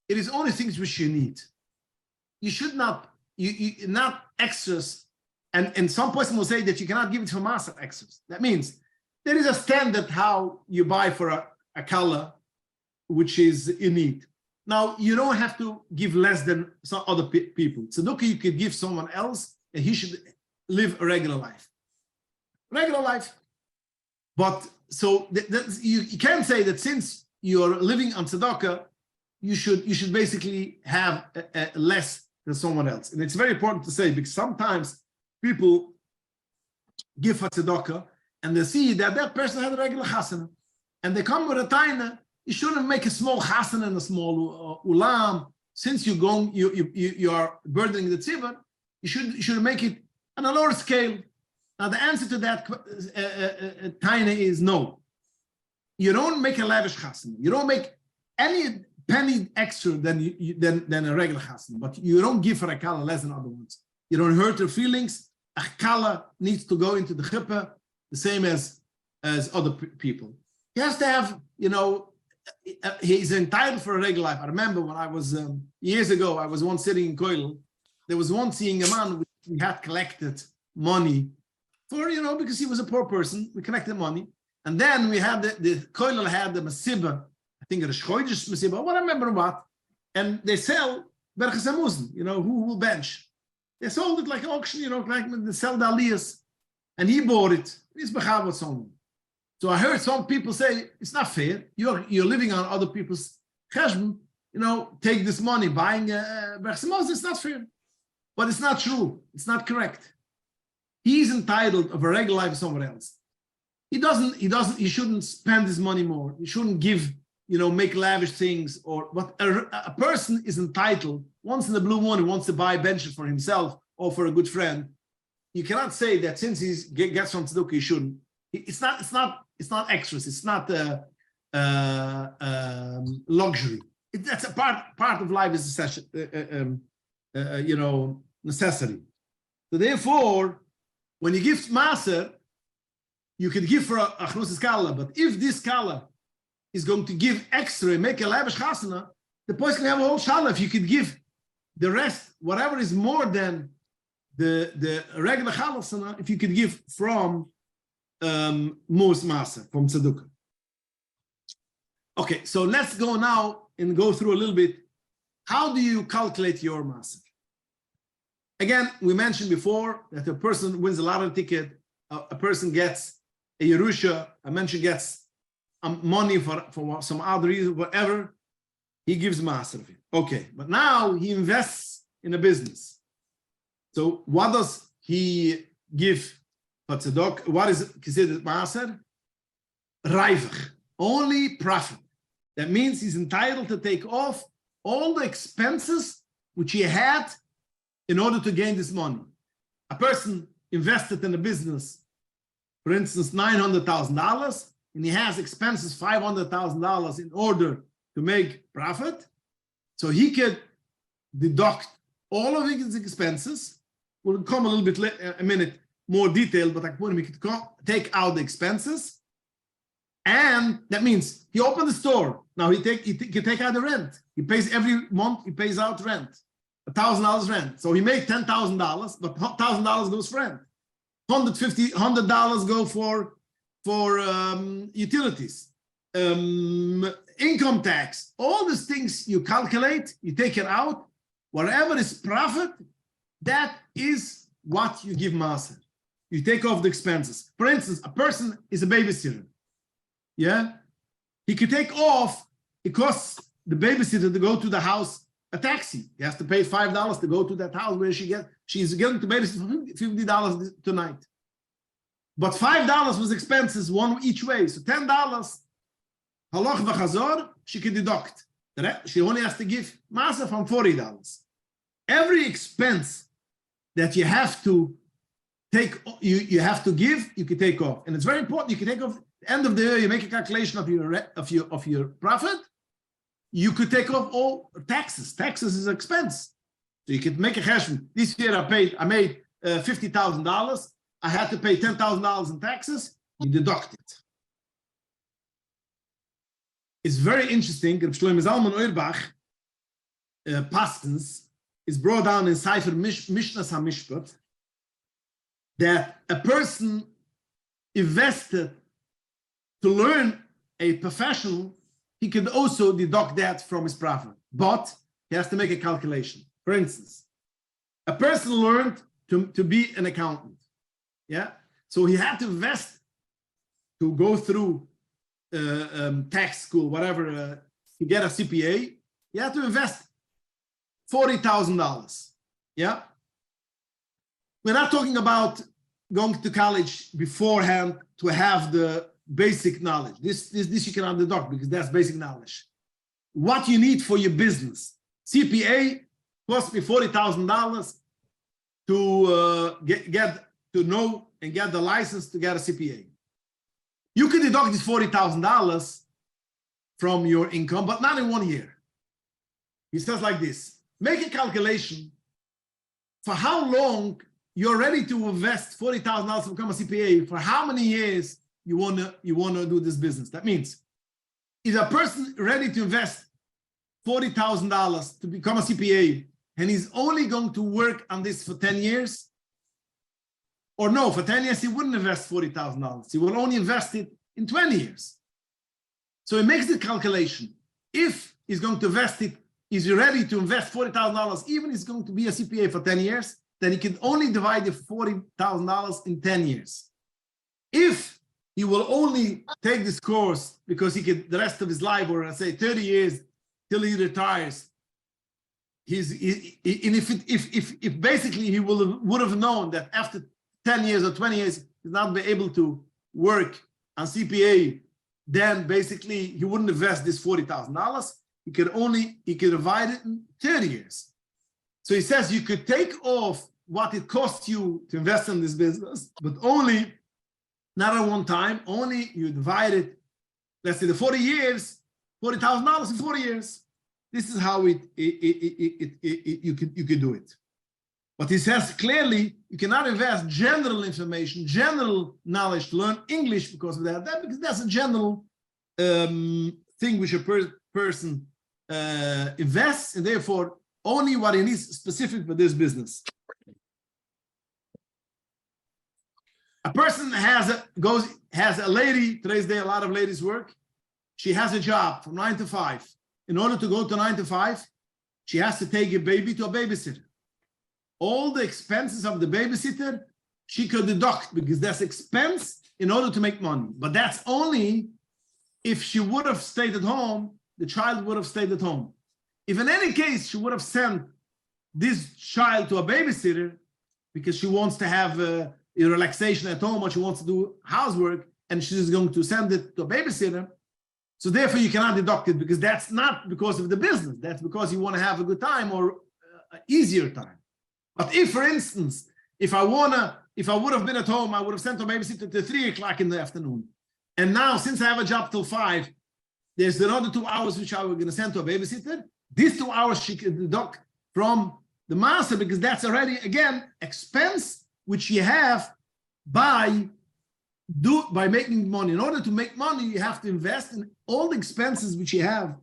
It is only things which you need. You should not, not extras. And some person will say that you cannot give it for master extras. That means there is a standard how you buy for a color which is in need. Now, you don't have to give less than some other people. Tzedakah, you could give someone else and he should live a regular life. Regular life. But so you can't say that since you're living on tzedakah, you should basically have less than someone else. And it's very important to say, because sometimes people give for tzedakah and they see that person had a regular chasana, and they come with a taina. You shouldn't make a small chasana and a small ulam. Since you are burdening the tzibur, you should make it on a lower scale. Now the answer to that taina is no. You don't make a lavish chasana. You don't make any penny extra than a regular chasana, but you don't give for a kala less than other ones. You don't hurt their feelings. A kala needs to go into the chuppah the same as other people. He has to have, he's entitled for a regular life. I remember when I was, years ago, I was once sitting in Koil. There was one seeing a man, we had collected money for, because he was a poor person, we collected money. And then we had the Koil had the Masibah, I think a Shchoidish Masibah, I remember what. And they sell Berches HaMuzen, who will bench. They sold it like auction, like they sell the aliyahs. And he bought it. He's bechav with someone. So I heard some people say, it's not fair. You're living on other people's cheshbon. Take this money, buying Berches HaMuzen. It's not fair. But it's not true. It's not correct. He's entitled of a regular life of someone else. He shouldn't spend his money more. He shouldn't give, make lavish things but a person is entitled, once in the blue moon, he wants to buy a bench for himself or for a good friend. You cannot say that since he gets from tzedakah, he shouldn't. It's not extras. It's not luxury. That's a part of life is necessity. So therefore, when you give maaser, you can give for a achnus skala, but if this skala is going to give extra and make a lavish chasana, the person can have a whole shala. If you could give the rest, whatever is more than the regular chasana, if you could give from most maaser, from tzedakah. Okay, so let's go now and go through a little bit. How do you calculate your maaser? Again, we mentioned before that a person wins a lottery ticket, a person gets a Yerusha, a person gets money for some other reason, whatever, he gives maaser of it. Okay, but now he invests in a business. So what does he give for tzedakah? What is considered maaser? Raivach, only profit. That means he's entitled to take off all the expenses which he had in order to gain this money. A person invested in a business, for instance, $900,000, and he has expenses $500,000 in order to make profit. So he could deduct all of his expenses. We'll come a little bit later, a minute more detailed, but he could take out the expenses. And that means he opened the store. Now he can take out the rent. He pays every month, he pays out rent. $1,000 rent. So he made $10,000, but $1,000 goes for rent. $100 go for utilities, income tax. All these things you calculate, you take it out. Whatever is profit, that is what you give maaser. You take off the expenses. For instance, a person is a babysitter. Yeah, he could take off. It costs the babysitter to go to the house a taxi. He has to pay $5 to go to that house where she's getting to babysit for $50 tonight. But $5 was expenses one each way. So $10, halach v'chazor, she can deduct. She only has to give maaser from $40. Every expense that you have to take, you have to give, you can take off. And it's very important, you can take off the end of the year, you make a calculation of your profit. You could take off all taxes. Taxes is expense. So you could make a cheshbon. This year I made $50,000. I had to pay $10,000 in taxes. You deduct it. It's very interesting. Shlomo Zalman Auerbach, Paskins, is brought down in Sefer Mishnas HaMishpat that a person invested to learn a profession, he can also deduct that from his profit, but he has to make a calculation. For instance, a person learned to be an accountant, yeah? So he had to invest to go through tax school, whatever, to get a CPA. He had to invest $40,000, yeah? We're not talking about going to college beforehand to have the basic knowledge. This you cannot deduct because that's basic knowledge. What you need for your business. CPA cost me $40,000 to get to know and get the license to get a CPA. You can deduct this $40,000 from your income, but not in 1 year. He says like this, make a calculation for how long you're ready to invest $40,000 to become a CPA, for how many years you wanna do this business. That means, is a person ready to invest $40,000 to become a CPA, and he's only going to work on this for 10 years? Or no, for 10 years he wouldn't invest $40,000. He will only invest it in 20 years. So he makes the calculation. If he's going to invest it, is he ready to invest $40,000, even if he's going to be a CPA for 10 years, then he can only divide the $40,000 in 10 years. If he will only take this course because he could the rest of his life, or say 30 years till he retires, if basically he would have known that after 10 years or 20 years he's not be able to work on CPA, then basically he wouldn't invest this $40,000. He could divide it in 30 years. So he says you could take off what it costs you to invest in this business, but only not at one time, only you divide it, let's say the 40 years, $40,000 in 40 years. This is how you could do it. But he says clearly, you cannot invest general information, general knowledge to learn English because of that, because that's a general thing which a person invests, and therefore only what he needs specific for this business. A person has a lady, today's day a lot of ladies work. She has a job from 9 to 5. In order to go to 9 to 5, she has to take a baby to a babysitter. All the expenses of the babysitter, she could deduct because that's expense in order to make money. But that's only if she would have stayed at home, the child would have stayed at home. If in any case she would have sent this child to a babysitter because she wants to have a relaxation at home, or she wants to do housework, and she's going to send it to a babysitter, so therefore you cannot deduct it because that's not because of the business. That's because you want to have a good time or an easier time. But if, for instance, if I would have been at home, I would have sent a babysitter to 3 o'clock in the afternoon. And now, since I have a job till 5, there's another 2 hours which I was going to send to a babysitter. These 2 hours she can deduct from the master because that's already, again, expense which you have by making money. In order to make money, you have to invest in all the expenses which you have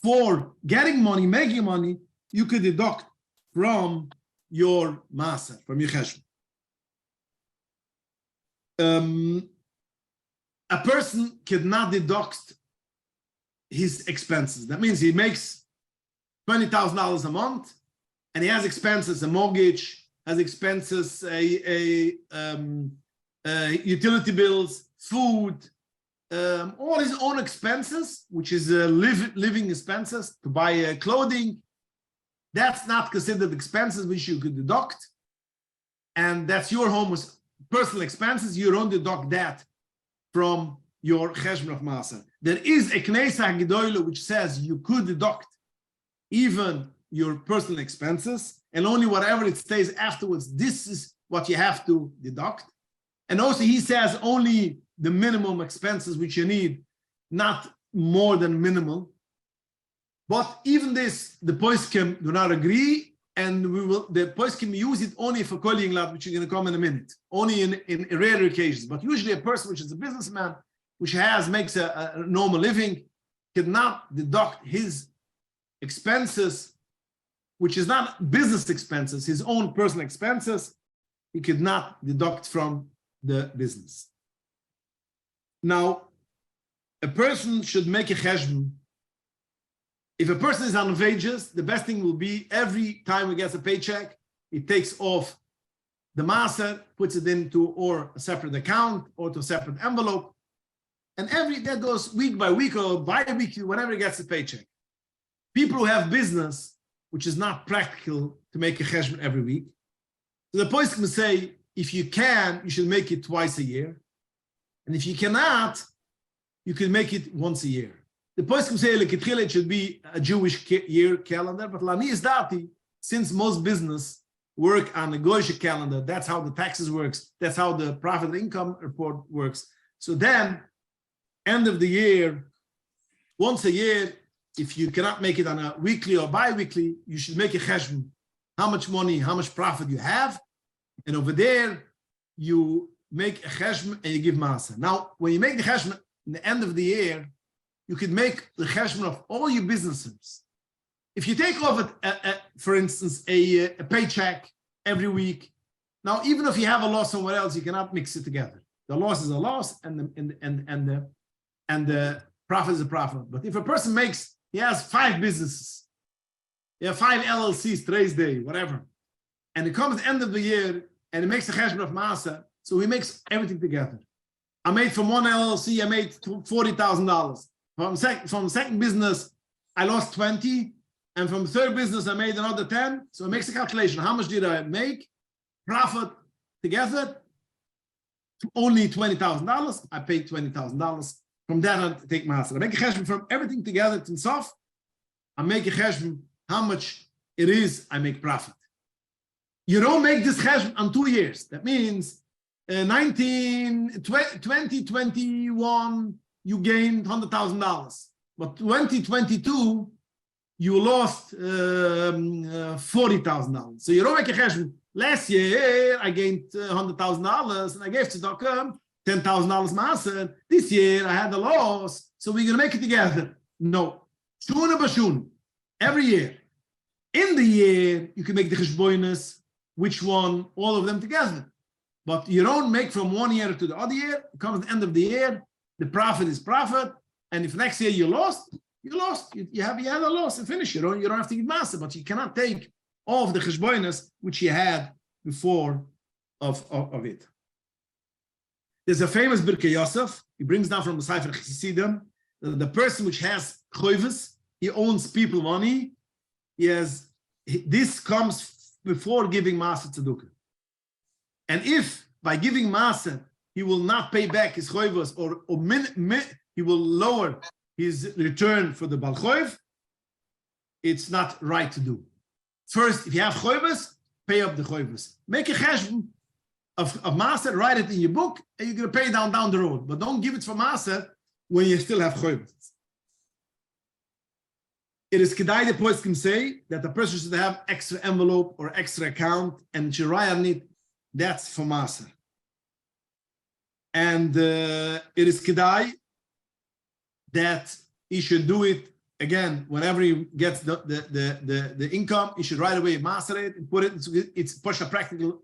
for getting money, making money, you could deduct from your master, from your cheshbon. A person cannot deduct his expenses. That means he makes $20,000 a month, and he has expenses, a mortgage, has expenses, utility bills, food, all his own expenses, which is living expenses, to buy clothing. That's not considered expenses which you could deduct. And that's your home's personal expenses. You don't deduct that from your cheshbon of Maser. There is a Knesset Gdoli which says you could deduct even your personal expenses, and only whatever it stays afterwards, this is what you have to deduct. And also he says only the minimum expenses which you need, not more than minimal. But even this, the poskim do not agree, and the poskim use it only for calling lot, which is going to come in a minute, only in rare occasions. But usually a person which is a businessman, which makes a normal living, cannot deduct his expenses, which is not business expenses, his own personal expenses, he could not deduct from the business. Now, a person should make a cheshbon. If a person is on wages, the best thing will be every time he gets a paycheck, he takes off the maaser, puts it into or a separate account or to a separate envelope, and that goes week by week or bi-weekly, whenever he gets a paycheck. People who have business, which is not practical to make a cheshbon every week, so the poskim say, if you can, you should make it twice a year, and if you cannot, you can make it once a year. The poskim say it should be a Jewish year calendar, but lani is dati, since most business work on a Goyish calendar, that's how the taxes works, that's how the profit and income report works. So then, end of the year, once a year, if you cannot make it on a weekly or bi-weekly, you should make a cheshbon, how much money, how much profit you have, and over there, you make a cheshbon and you give maaser. Now, when you make the cheshbon in the end of the year, you could make the cheshbon of all your businesses. If you take off, for instance, a paycheck every week, now even if you have a loss somewhere else, you cannot mix it together. The loss is a loss, and the profit is a profit. But if a person he has 5 businesses, he has 5 LLCs, today's day, whatever, and it comes the end of the year and he makes the cheshbon of maaser, so he makes everything together. I made from one LLC, I made $40,000. From the second business, I lost 20, and from the third business, I made another 10. So it makes a calculation. How much did I make? Profit together, only $20,000. I paid $20,000. From that, I take maaser. I make a cheshbon from everything together to sof. I make a cheshbon how much it is. I make profit. You don't make this cheshbon on 2 years. That means 2021, you gained $100,000. But 2022, you lost $40,000. So you don't make a cheshbon. Last year, I gained $100,000 and I gave tzedakah $10,000 maaser. This year, I had a loss. So we're going to make it together. No. Shuna b'shun. Every year. In the year, you can make the cheshbonis, which one, all of them together. But you don't make from one year to the other year. It comes at the end of the year. The profit is profit. And if next year you lost, you lost. You had a loss and finish. You don't have to give maaser, but you cannot take all of the cheshbonis which you had before of it. There's a famous Birkei Yosef. He brings down from the Sefer Chasidim. The person which has choivus, he owns people money. This comes before giving maaser tzedukah. And if by giving maaser he will not pay back his choivus, or he will lower his return for the balchoiv, it's not right to do. First, if you have choivus, pay up the choivus. Make a cheshbon of maaser, write it in your book, and you're going to pay down the road. But don't give it for maaser when you still have choivus. It is kedai, the poskim say, that the person should have extra envelope or extra account, and should write on it, that's for maaser. And it is kedai that he should do it again whenever he gets the income. He should right away maaser it and put it. It's pasha practical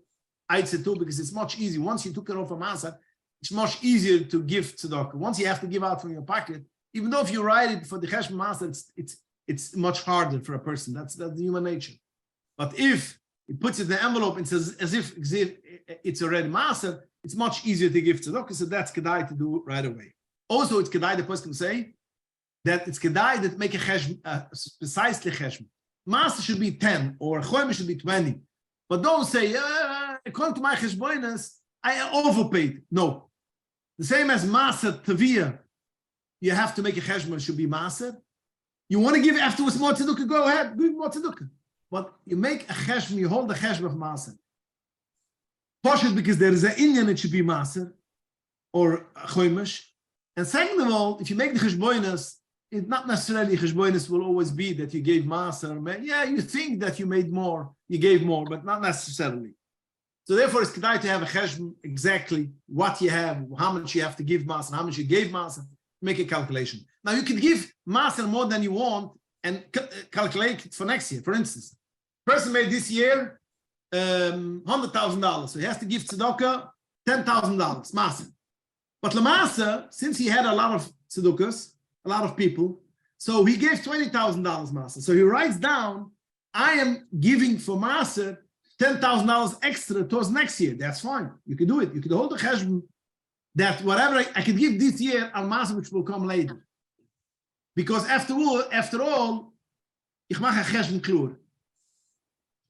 aitze too, because it's much easier. Once you took it off a maaser, it's much easier to give tzedakah. Once you have to give out from your pocket, even though if you write it for the cheshbon maaser, it's much harder for a person. That's human nature. But if he puts it in the envelope and says as if it's already maaser, it's much easier to give tzedakah. So that's kedai to do right away. Also, it's kedai, the person can say that it's kedai that make a cheshbon, precisely cheshbon. Maaser should be 10 or choimer should be 20. But don't say, according to my cheshbonis, I overpaid. No. The same as maaser taviyah, you have to make a cheshbon, should be maaser. You want to give afterwards more tzedukah, go ahead, give more tzedukah. But you make a cheshbon, you hold the cheshbon of maaser. Poshut, because there is an inyan, it should be maaser. or chomish. And second of all, if you make the cheshbonos, it's not necessarily cheshbonos will always be that you gave maaser. Yeah, you think that you made more, you gave more, but not necessarily. So therefore, it's kedai to have a cheshbon exactly what you have, how much you have to give maaser, how much you gave maaser. Make a calculation. Now you could give maaser more than you want and calculate it for next year. For instance, person made this year $100,000, so he has to give tzedakah $10,000 maaser. But Lamasa, since he had a lot of tzedukahs, a lot of people, so he gave $20,000 maaser. So he writes down, I am giving for maaser $10,000 extra towards next year. That's fine. You can do it. You can hold the cheshbon that whatever I can give this year al maaser, which will come later. Because after all, ich mache a cheshbon klur.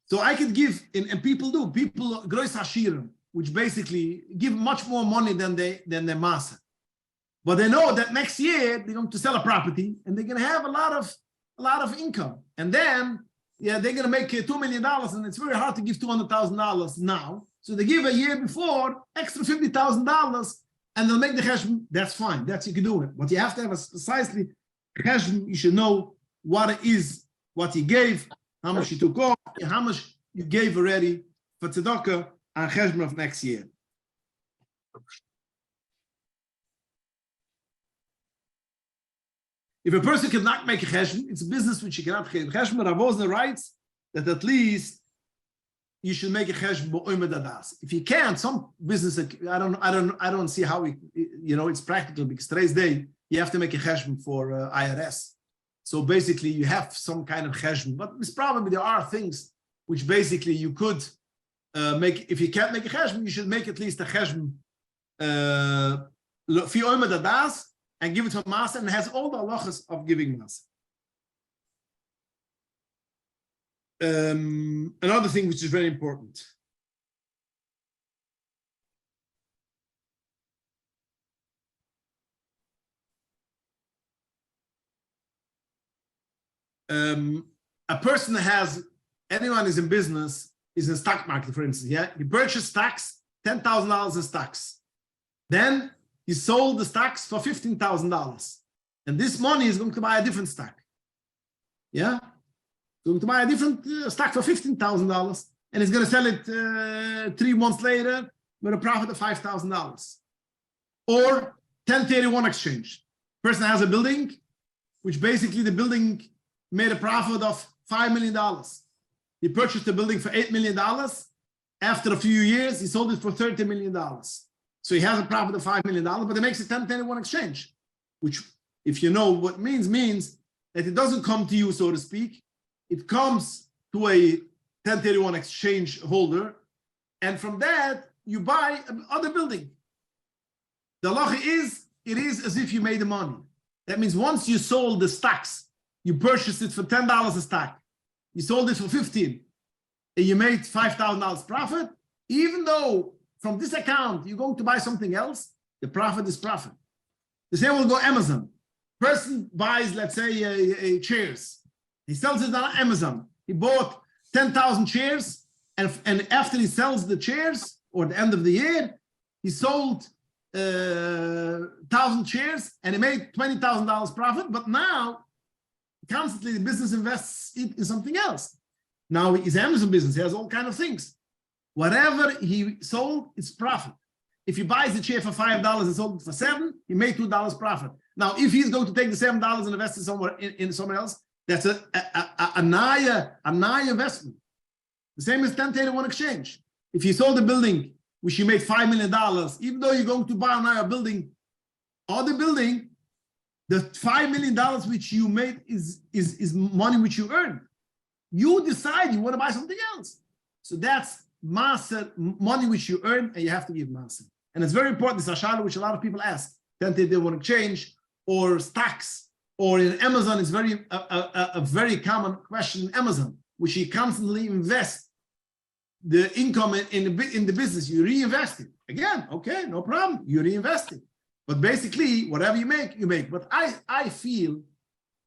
So I could give, and people do, people grois hashirim, which basically give much more money than their maaser. But they know that next year they're going to sell a property and they're going to have a lot of income. And then, yeah, they're going to make $2 million, and it's very hard to give $200,000 now. So they give a year before extra $50,000, and they'll make the cheshbon. That's fine. That's you can do it. But you have to have a precisely cheshbon. You should know what it is, what you gave, how much you took off, and how much you gave already for tzedakah and cheshbon of next year. If a person cannot make a cheshbon, it's a business which you cannot make a cheshbon. Rav Osner writes that at least you should make a cheshbon b'oimed adas. If you can't, some business I don't see how it's practical, because today's day you have to make a cheshbon for IRS. So basically you have some kind of cheshbon, but it's probably there are things which basically you could make. If you can't make a cheshbon, you should make at least a cheshbon fi oimed adas, and give it to maaser, and has all the halachas of giving maaser. Another thing which is very important. A person anyone is in business, is in stock market, for instance, yeah? He purchased stocks, $10,000 in stocks. Then he sold the stocks for $15,000. And this money is going to buy a different stock. Yeah? Going to buy a different stock for $15,000. And he's going to sell it 3 months later with a profit of $5,000. Or 1031 exchange. Person has a building, which basically the building made a profit of $5 million. He purchased the building for $8 million. After a few years, he sold it for $30 million. So he has a profit of $5 million, but he makes a 1031 exchange, which, if you know what means that it doesn't come to you, so to speak. It comes to a 1031 exchange holder, and from that, you buy another building. The halacha is, it is as if you made the money. That means once you sold the stocks, you purchased it for $10 a stock. You sold it for $15, and you made $5,000 profit, even though from this account, you're going to buy something else, the profit is profit. The same will go Amazon. Person buys, let's say, chairs. He sells it on Amazon. He bought 10,000 chairs, and after he sells the chairs, or at the end of the year, he sold 1,000 chairs, and he made $20,000 profit, but now, constantly the business invests it in something else. Now, it's Amazon business. He has all kinds of things. Whatever he sold, it's profit. If he buys the chair for $5 and sold it for $7, he made $2 profit. Now, if he's going to take the $7 and invest it somewhere in somewhere else, that's a naya investment. The same as 1031 exchange. If you sold a building which you made $5 million, even though you're going to buy another building, other building, the $5 million which you made is money which you earned. You decide you want to buy something else. So that's maaser, money which you earn, and you have to give maaser. And it's very important, this ashara which a lot of people ask. Then they want to change, or stocks, or in Amazon, it's a very common question in Amazon, which you constantly invest the income in the business. You reinvest it. Again, okay, no problem. You reinvest it. But basically, whatever you make. But I feel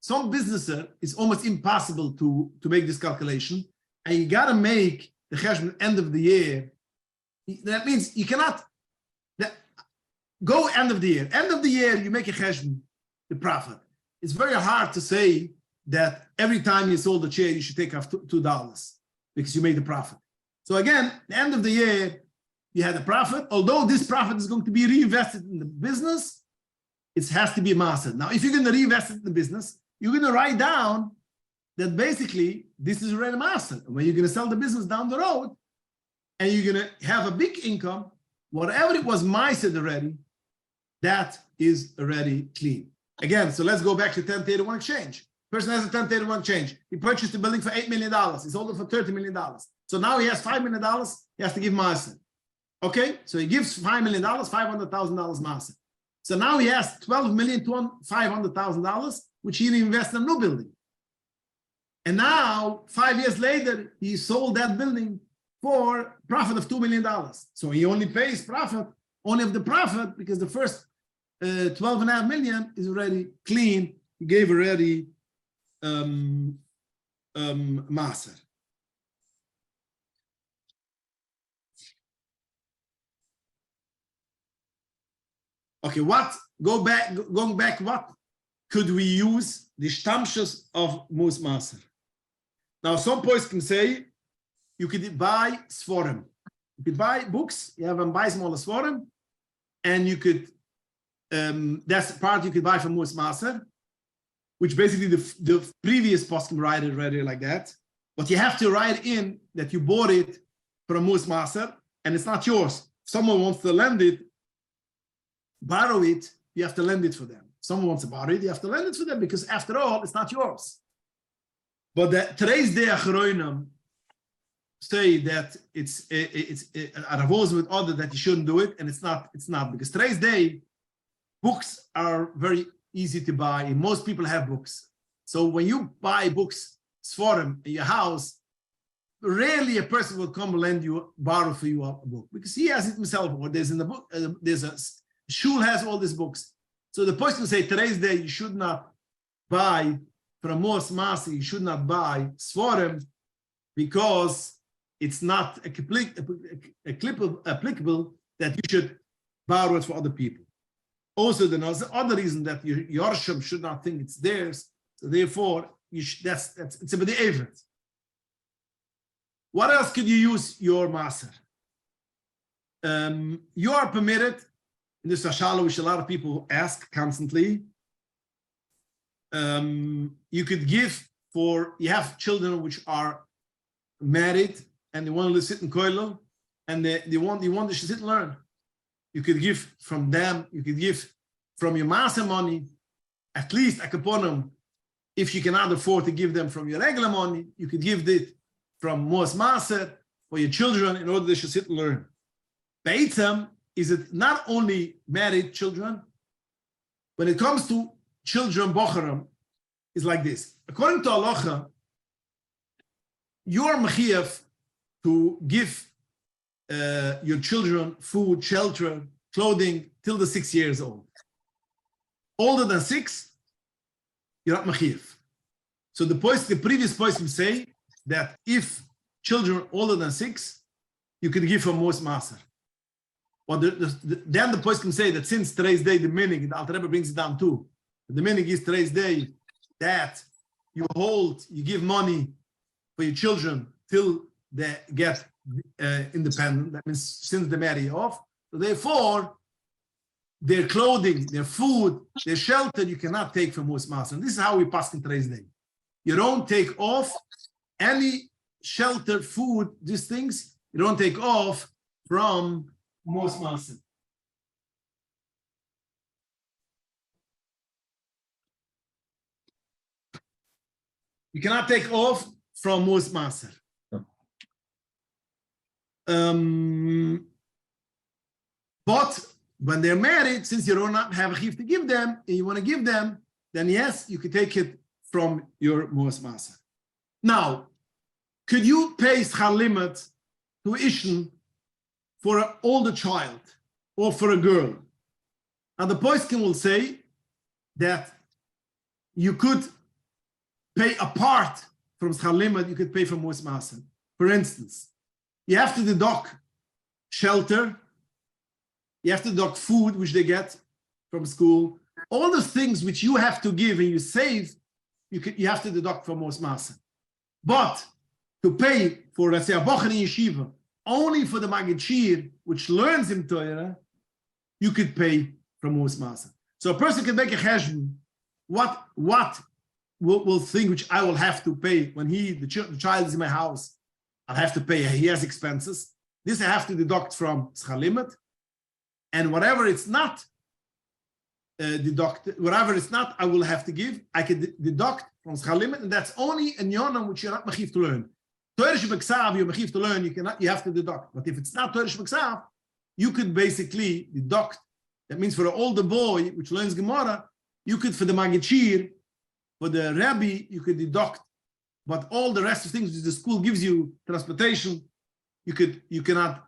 some businesses, it's almost impossible to make this calculation, and you got to make the cheshbon end of the year. That means you cannot. go end of the year. End of the year, you make a cheshbon, the profit. It's very hard to say that every time you sold a chair, you should take off $2 because you made the profit. So again, the end of the year, you had a profit. Although this profit is going to be reinvested in the business, it has to be a master. Now, if you're going to reinvest it in the business, you're going to write down that basically this is already a master. When you're going to sell the business down the road and you're going to have a big income, whatever it was mastered already, that is already clean. Again, so let's go back to 1031 exchange. Person has a 1031 exchange. He purchased the building for $8 million. He sold it for $30 million. So now he has $5 million. He has to give master. Okay, so he gives $5 million, $500,000 master. So now he has $12,500,000, which he invested in a new building. And now, 5 years later, he sold that building for profit of $2 million. So he only pays profit, only of the profit, because the first 12.5 million is already clean. He gave already master. Okay, going back, what could we use the stamshes of Macer? Now, some points can say you could buy Sforim. You could buy books, you have them buy smaller Sforim, and you could, that's the part you could buy from Macer, which basically the previous post can write it already like that. But you have to write in that you bought it from Macer, and it's not yours. If someone wants to lend it, borrow it, you have to lend it for them. If someone wants to borrow it, you have to lend it for them, because after all, it's not yours. But today's day Achronim say that it's Ravos with order that you shouldn't do it, and it's not, because today's day books are very easy to buy, and most people have books. So when you buy books for them in your house, rarely a person will come and borrow for you a book, because he has it himself, or there's in the book, there's a shul has all these books. So the person will say today's day you should not buy from Mos Masi, you should not buy Sforim, because it's not applicable that you should borrow it for other people. Also, there's another reason that your Yorshim should not think it's theirs. So therefore, it's a bit average. What else could you use your master? You are permitted, in this Hashala, which a lot of people ask constantly. You could give you have children which are married and they want to sit in koilel, and they want to sit and learn. You could give from them, you could give from your master money, at least a kaponim. If you cannot afford to give them from your regular money, you could give it from Mos Maser for your children in order they should sit and learn. Beitzam, is it not only married children, when it comes to children, bocharam, is like this. According to halacha, you are mechiyev to give your children food, shelter, clothing till the 6 years old. Older than 6, you're not mechiyev. So the previous poskim say that if children older than 6, you could give from Mos Maser. But then the poskim say that since today's day, the meaning, the Alter Rebbe brings it down too. The meaning is today's day that you give money for your children till they get independent. That means since they marry off. So therefore, their clothing, their food, their shelter, you cannot take from Mos Maser. And this is how we pass in today's day. You don't take off any shelter, food, these things. You don't take off from Mos Maser. You cannot take off from Mos Maser. But when they're married, since you don't have a chiv to give them, and you want to give them, then yes, you could take it from your Mos Maser. Now, could you pay schar limit tuition for an older child or for a girl? Now, the poskim will say that you could pay a part from schar limit, you could pay from Mos Maser. For instance, you have to deduct shelter, You have to deduct food, which they get from school. All the things which you have to give and you save, you have to deduct from Ma'aser. But to pay for, let's say, a bocher in yeshiva, only for the Magid which learns in Torah, you could pay from Ma'aser. So a person can make a cheshbon. What will think which I will have to pay when the child is in my house? I'll have to pay. He has expenses. This I have to deduct from schar limud, and whatever it's not deducted, whatever it's not, I will have to give. I can deduct from schar limud, and that's only in yonam which you're not mechiv to learn. Torah shebeksav you're mechiv to learn. You have to deduct. But if it's not Torah shebeksav, you could basically deduct. That means for the older boy which learns Gemara, you could, for the Magid, for the Rabbi, you could deduct. But all the rest of things which the school gives you, transportation, you cannot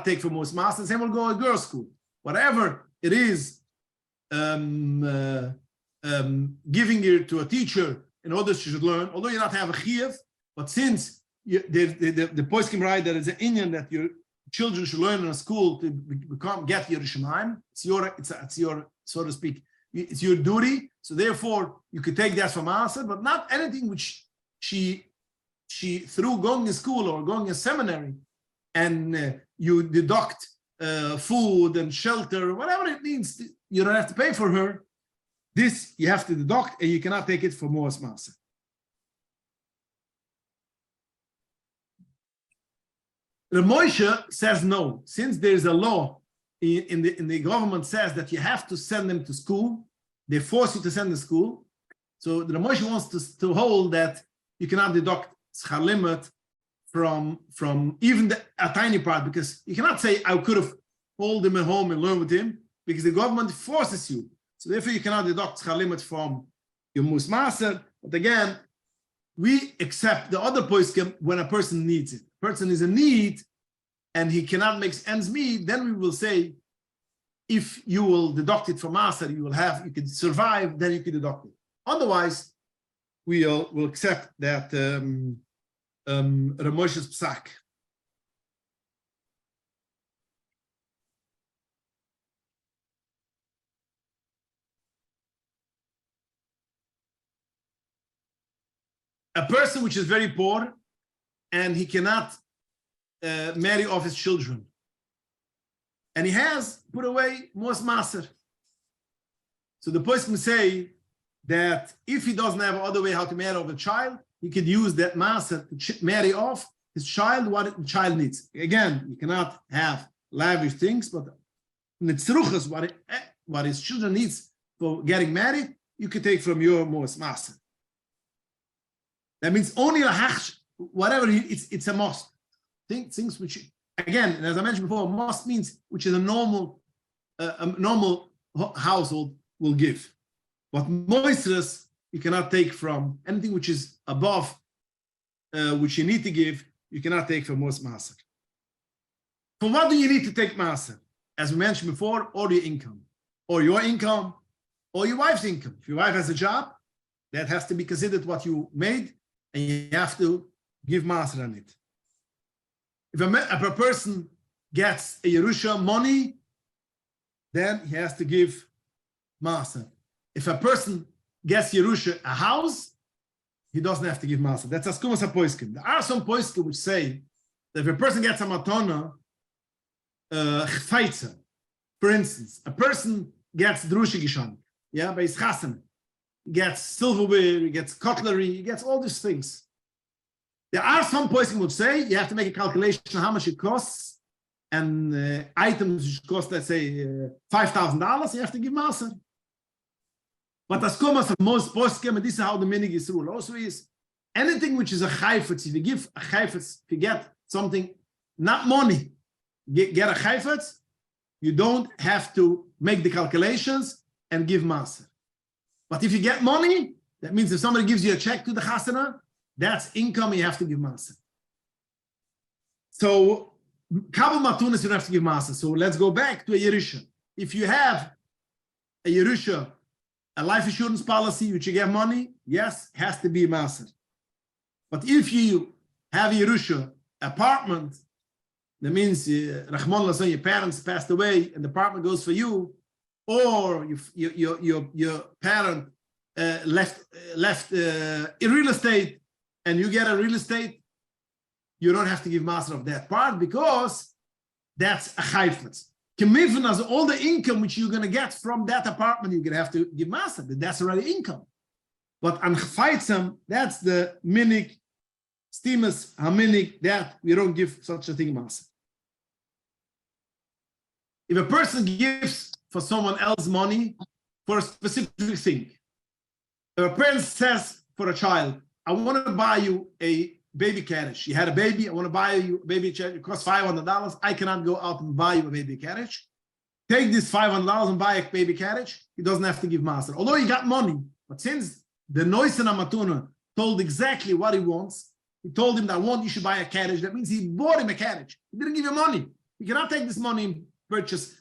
take from most masters. Same will go to girls' school. Whatever it is, giving it to a teacher in order she should learn, although you not have a chiyuv, but since the poskim write that it's an inyan that your children should learn in a school to get Yerushalayim, it's your, so to speak, it's your duty. So therefore, you could take that from Ma'aser, but not anything which she through going to school or going to seminary, and you deduct food and shelter, whatever it means, you don't have to pay for her. This you have to deduct, and you cannot take it for Moas Ma'aser. The Moshe says no, since there's a law in the government says that you have to send them to school, they force you to send to school. So the Moshe wants to hold that you cannot deduct schar limud from even a tiny part, because you cannot say I could have hold him at home and learn with him, because the government forces you. So therefore you cannot deduct schar limud from your mus maser. But again, we accept the other poskim when a person needs it. A person is in need and he cannot make ends meet, then we will say, if you will deduct it from maser, you can survive, then you can deduct it. Otherwise, we'll accept that Ramoshe's psak. A person which is very poor and he cannot marry off his children, and he has put away mos maser. So the person say that if he doesn't have other way how to marry off a child, he could use that maser to marry off his child what the child needs. Again, you cannot have lavish things, but nitzruchas, what his children needs for getting married, you could take from your mos maser. That means only whatever it's a must. Things which, again, and as I mentioned before, must means which is a normal household will give. But moises you cannot take from anything which is above, which you need to give. You cannot take from most maser. From what do you need to take maser? As we mentioned before, or your income, or your income, or your wife's income. If your wife has a job, that has to be considered what you made, and you have to give maser on it. If a person gets a Yerusha money, then he has to give maser. If a person gets Yerusha a house, he doesn't have to give maser. That's askumas hapoiskim. There are some poiskim which say that if a person gets a matona, chfeitzer, for instance, a person gets drusha gishan, by his chasen, he gets silverware, he gets cutlery, he gets all these things. There are some poiskim which say you have to make a calculation how much it costs, and items which cost, let's say, $5,000, you have to give maser. But as kumas of most poskim, and this is how the minig is rule also is, anything which is a chayfetz, if you give a chayfetz, if you get something, not money, get a chayfetz, you don't have to make the calculations and give maser. But if you get money, that means if somebody gives you a check to the chasana, that's income, you have to give maser. So, kabel matunas, you don't have to give maser. So let's go back to a Yerusha. If you have a Yerusha, a life insurance policy, which you get money, yes, has to be maser. But if you have a Yerusha apartment, that means Rahman Lasson, your parents passed away and the apartment goes for you, or your parent left real estate and you get a real estate, you don't have to give master of that part because that's a chayfetz. Kemifin as all the income which you're going to get from that apartment, you're going to have to give master, but that's already income. But on chaytzam, that's the minik, stimus haminik, that we don't give such a thing master. If a person gives for someone else money for a specific thing, if a parent says for a child, I want to buy you a baby carriage. You had a baby, I want to buy you a baby carriage. It costs $500. I cannot go out and buy you a baby carriage. Take this $500 and buy a baby carriage. He doesn't have to give master. Although he got money, but since the Noisen Amatuna told exactly what he wants, he told him that you should buy a carriage. That means he bought him a carriage. He didn't give you money. You cannot take this money and purchase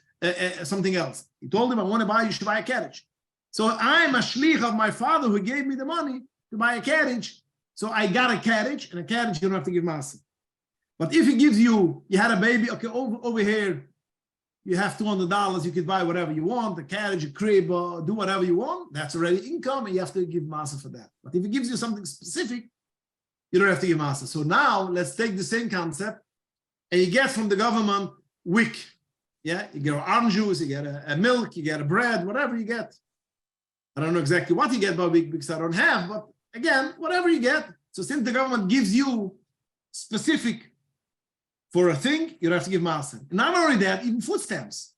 something else. He told him, I want to buy, you should buy a carriage. So I'm a shlich of my father who gave me the money to buy a carriage. So I got a carriage, and a carriage you don't have to give master. But if he gives you had a baby, okay, over here, you have $200, you could buy whatever you want, a carriage, a crib, do whatever you want, that's already income, and you have to give master for that. But if he gives you something specific, you don't have to give master. So now, let's take the same concept, and you get from the government WIC. Yeah, you get orange juice, you get a milk, you get a bread, whatever you get. I don't know exactly what you get by WIC because I don't have, but again, whatever you get. So since the government gives you specific for a thing, you don't have to give master. And not only that, even food stamps.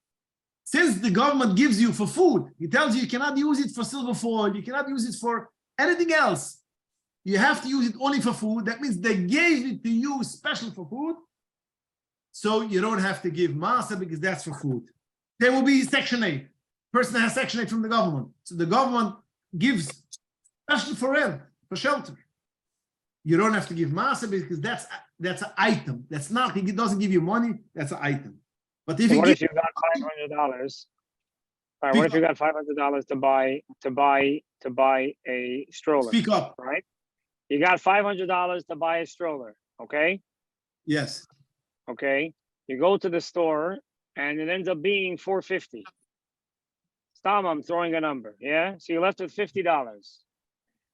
Since the government gives you for food, he tells you cannot use it for silver foil, you cannot use it for anything else. You have to use it only for food. That means they gave it to you special for food. So you don't have to give master because that's for food. There will be Section 8. Person has Section 8 from the government. So the government gives special for rent, for shelter. You don't have to give master because that's an item. That's not, he doesn't give you money, that's an item. But if what if you got $500? What if you got $500 to buy a stroller? Speak up. Right? You got $500 to buy a stroller, okay? Yes. Okay. You go to the store and it ends up being $450. Stop, I'm throwing a number. Yeah. So you're left with $50.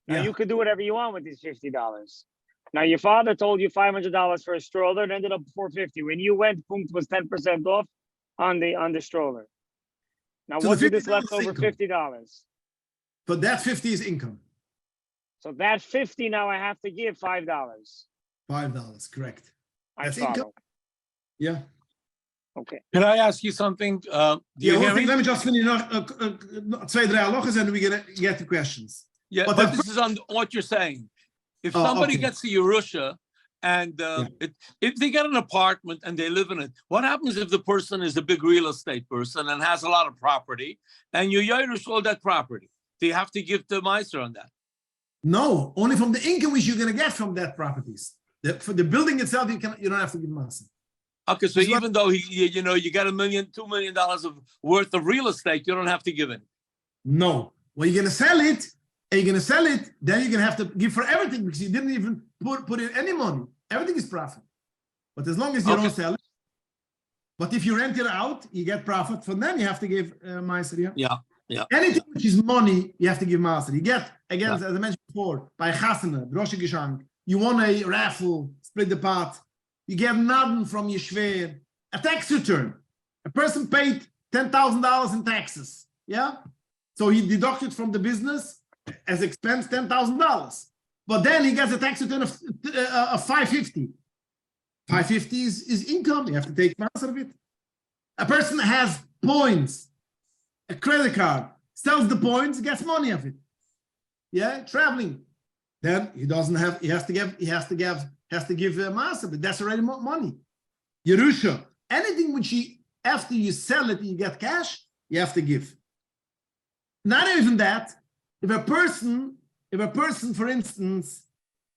Now you could do whatever you want with these $50. Now your father told you $500 for a stroller, it ended up $450. When you went, punkt was 10% off on the stroller. Now So what's this left over $50? But that 50 is income. So that 50 now I have to give $5. $5, correct. I follow. Income. Yeah. Okay. Can I ask you something? Do you hear me? Let me just finish two, three halachas and we're going to get to questions. Yeah, but this is on what you're saying. If somebody gets a Yerusha and if they get an apartment and they live in it, what happens if the person is a big real estate person and has a lot of property and you Yerush all that property? Do you have to give the Meiser on that? No, only from the income which you're going to get from that properties. For the building itself, you don't have to give master. Okay, so even though you got $1 million, $2 million of worth of real estate, you don't have to give it. No, when you're going to sell it, then you're going to have to give for everything because you didn't even put in any money. Everything is profit. But as long as you don't sell it, but if you rent it out, you get profit. From then you have to give Meiser. Yeah. Anything which is money, you have to give master. You get, again, as I mentioned before, by Chasana, Droshe Geshank, you won a raffle, split the pot, you get nothing from your shver. A tax return. A person paid $10,000 in taxes. Yeah? So he deducted from the business as expense $10,000. But then he gets a tax return of $550. $550 is income. You have to take master of it. A person has points. A credit card, sells the points, gets money of it. Yeah, traveling. Then he doesn't have, he has to give a master, but that's already money. Yerusha, anything which after you sell it, you get cash, you have to give. Not even that, if a person, for instance,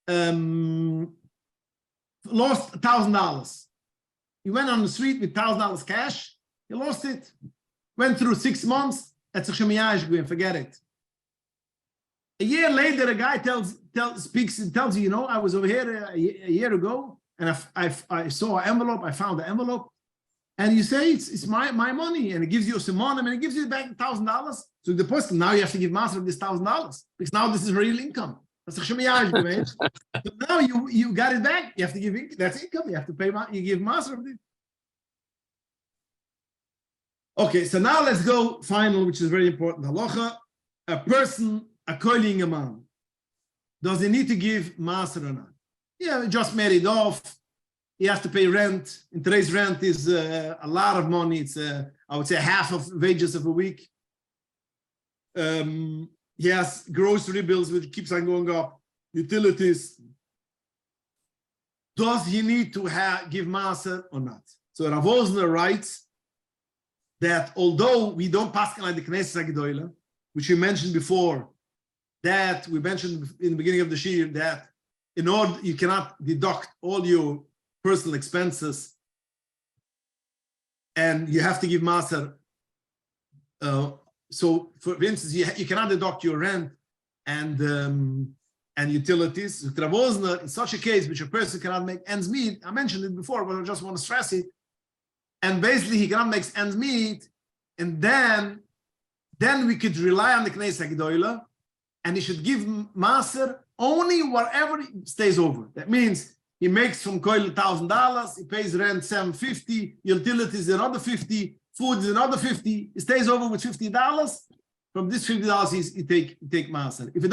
lost $1,000, he went on the street with $1,000 cash, he lost it. Went through 6 months, forget it. A year later, a guy tells you, I was over here a year ago, and I saw an envelope, I found the envelope, and you say it's my money, and it gives you some money, and it gives you back $1,000. So the person, now you have to give Maaser of this $1,000 because now this is real income. That's a but now you got it back. You have to give it. That's income. You have to pay. You give Maaser of it. Okay, so now let's go final, which is very important. Halacha: a person, a koheling a man, does he need to give Maaser or not? Yeah, just married off. He has to pay rent. And today's rent is a lot of money. It's I would say half of wages of a week. He has grocery bills, which keeps on going up. Utilities. Does he need to give Maaser or not? So Rav Osner writes that although we don't pass like the Knesset, which we mentioned before, that we mentioned in the beginning of the shiur, that in order you cannot deduct all your personal expenses, and you have to give Maaser. So, for instance, you cannot deduct your rent and utilities. With Rav Osner, in such a case, which a person cannot make ends meet, I mentioned it before, but I just want to stress it. And basically, he cannot make ends meet, and then we could rely on the Knesset Gedolah, and he should give Maaser only wherever he stays over. That means he makes from Koil $1,000, he pays rent $750, utilities another $50, food is another $50. He stays over with $50. From this $50, he take Maaser. If it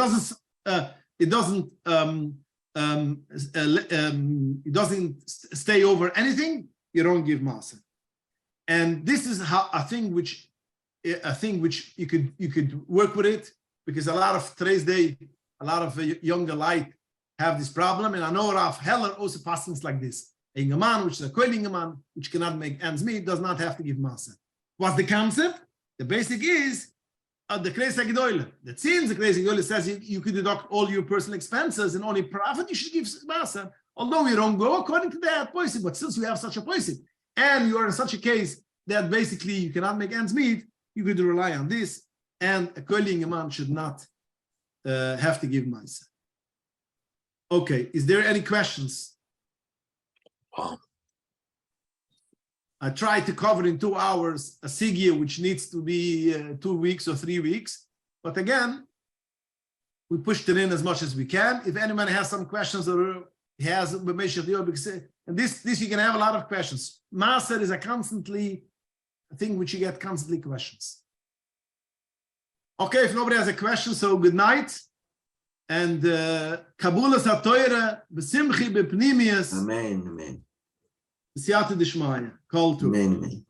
doesn't stay over anything, you don't give Maaser. And this is a thing which you could work with it, because a lot of today's day, a lot of younger light have this problem, and I know Rav Heller also passes like this. A man, which is a koheling man, which cannot make ends meet, does not have to give Maaser. What's the concept? The basic is the Knesset Gedolah. That since the Knesset Gedolah says you could deduct all your personal expenses and only profit, you should give Maaser. Although we don't go according to that policy, but since we have such a policy, and you are in such a case that basically you cannot make ends meet, you could rely on this, and a koheling man should not have to give Maaser. Okay, is there any questions? I tried to cover in 2 hours a sigya which needs to be 2 weeks or 3 weeks, but again, we pushed it in as much as we can. If anyone has some questions or has, and this you can have a lot of questions. Maaser is a thing which you get constantly questions. Okay, if nobody has a question, so good night. And Kabulas HaTorah b'simchi b'pnimius. Amen, amen. Siyata d'shmaya. Call to. Amen, amen.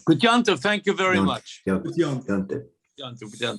Good Yontif, thank you very much. Yontif. Yontif.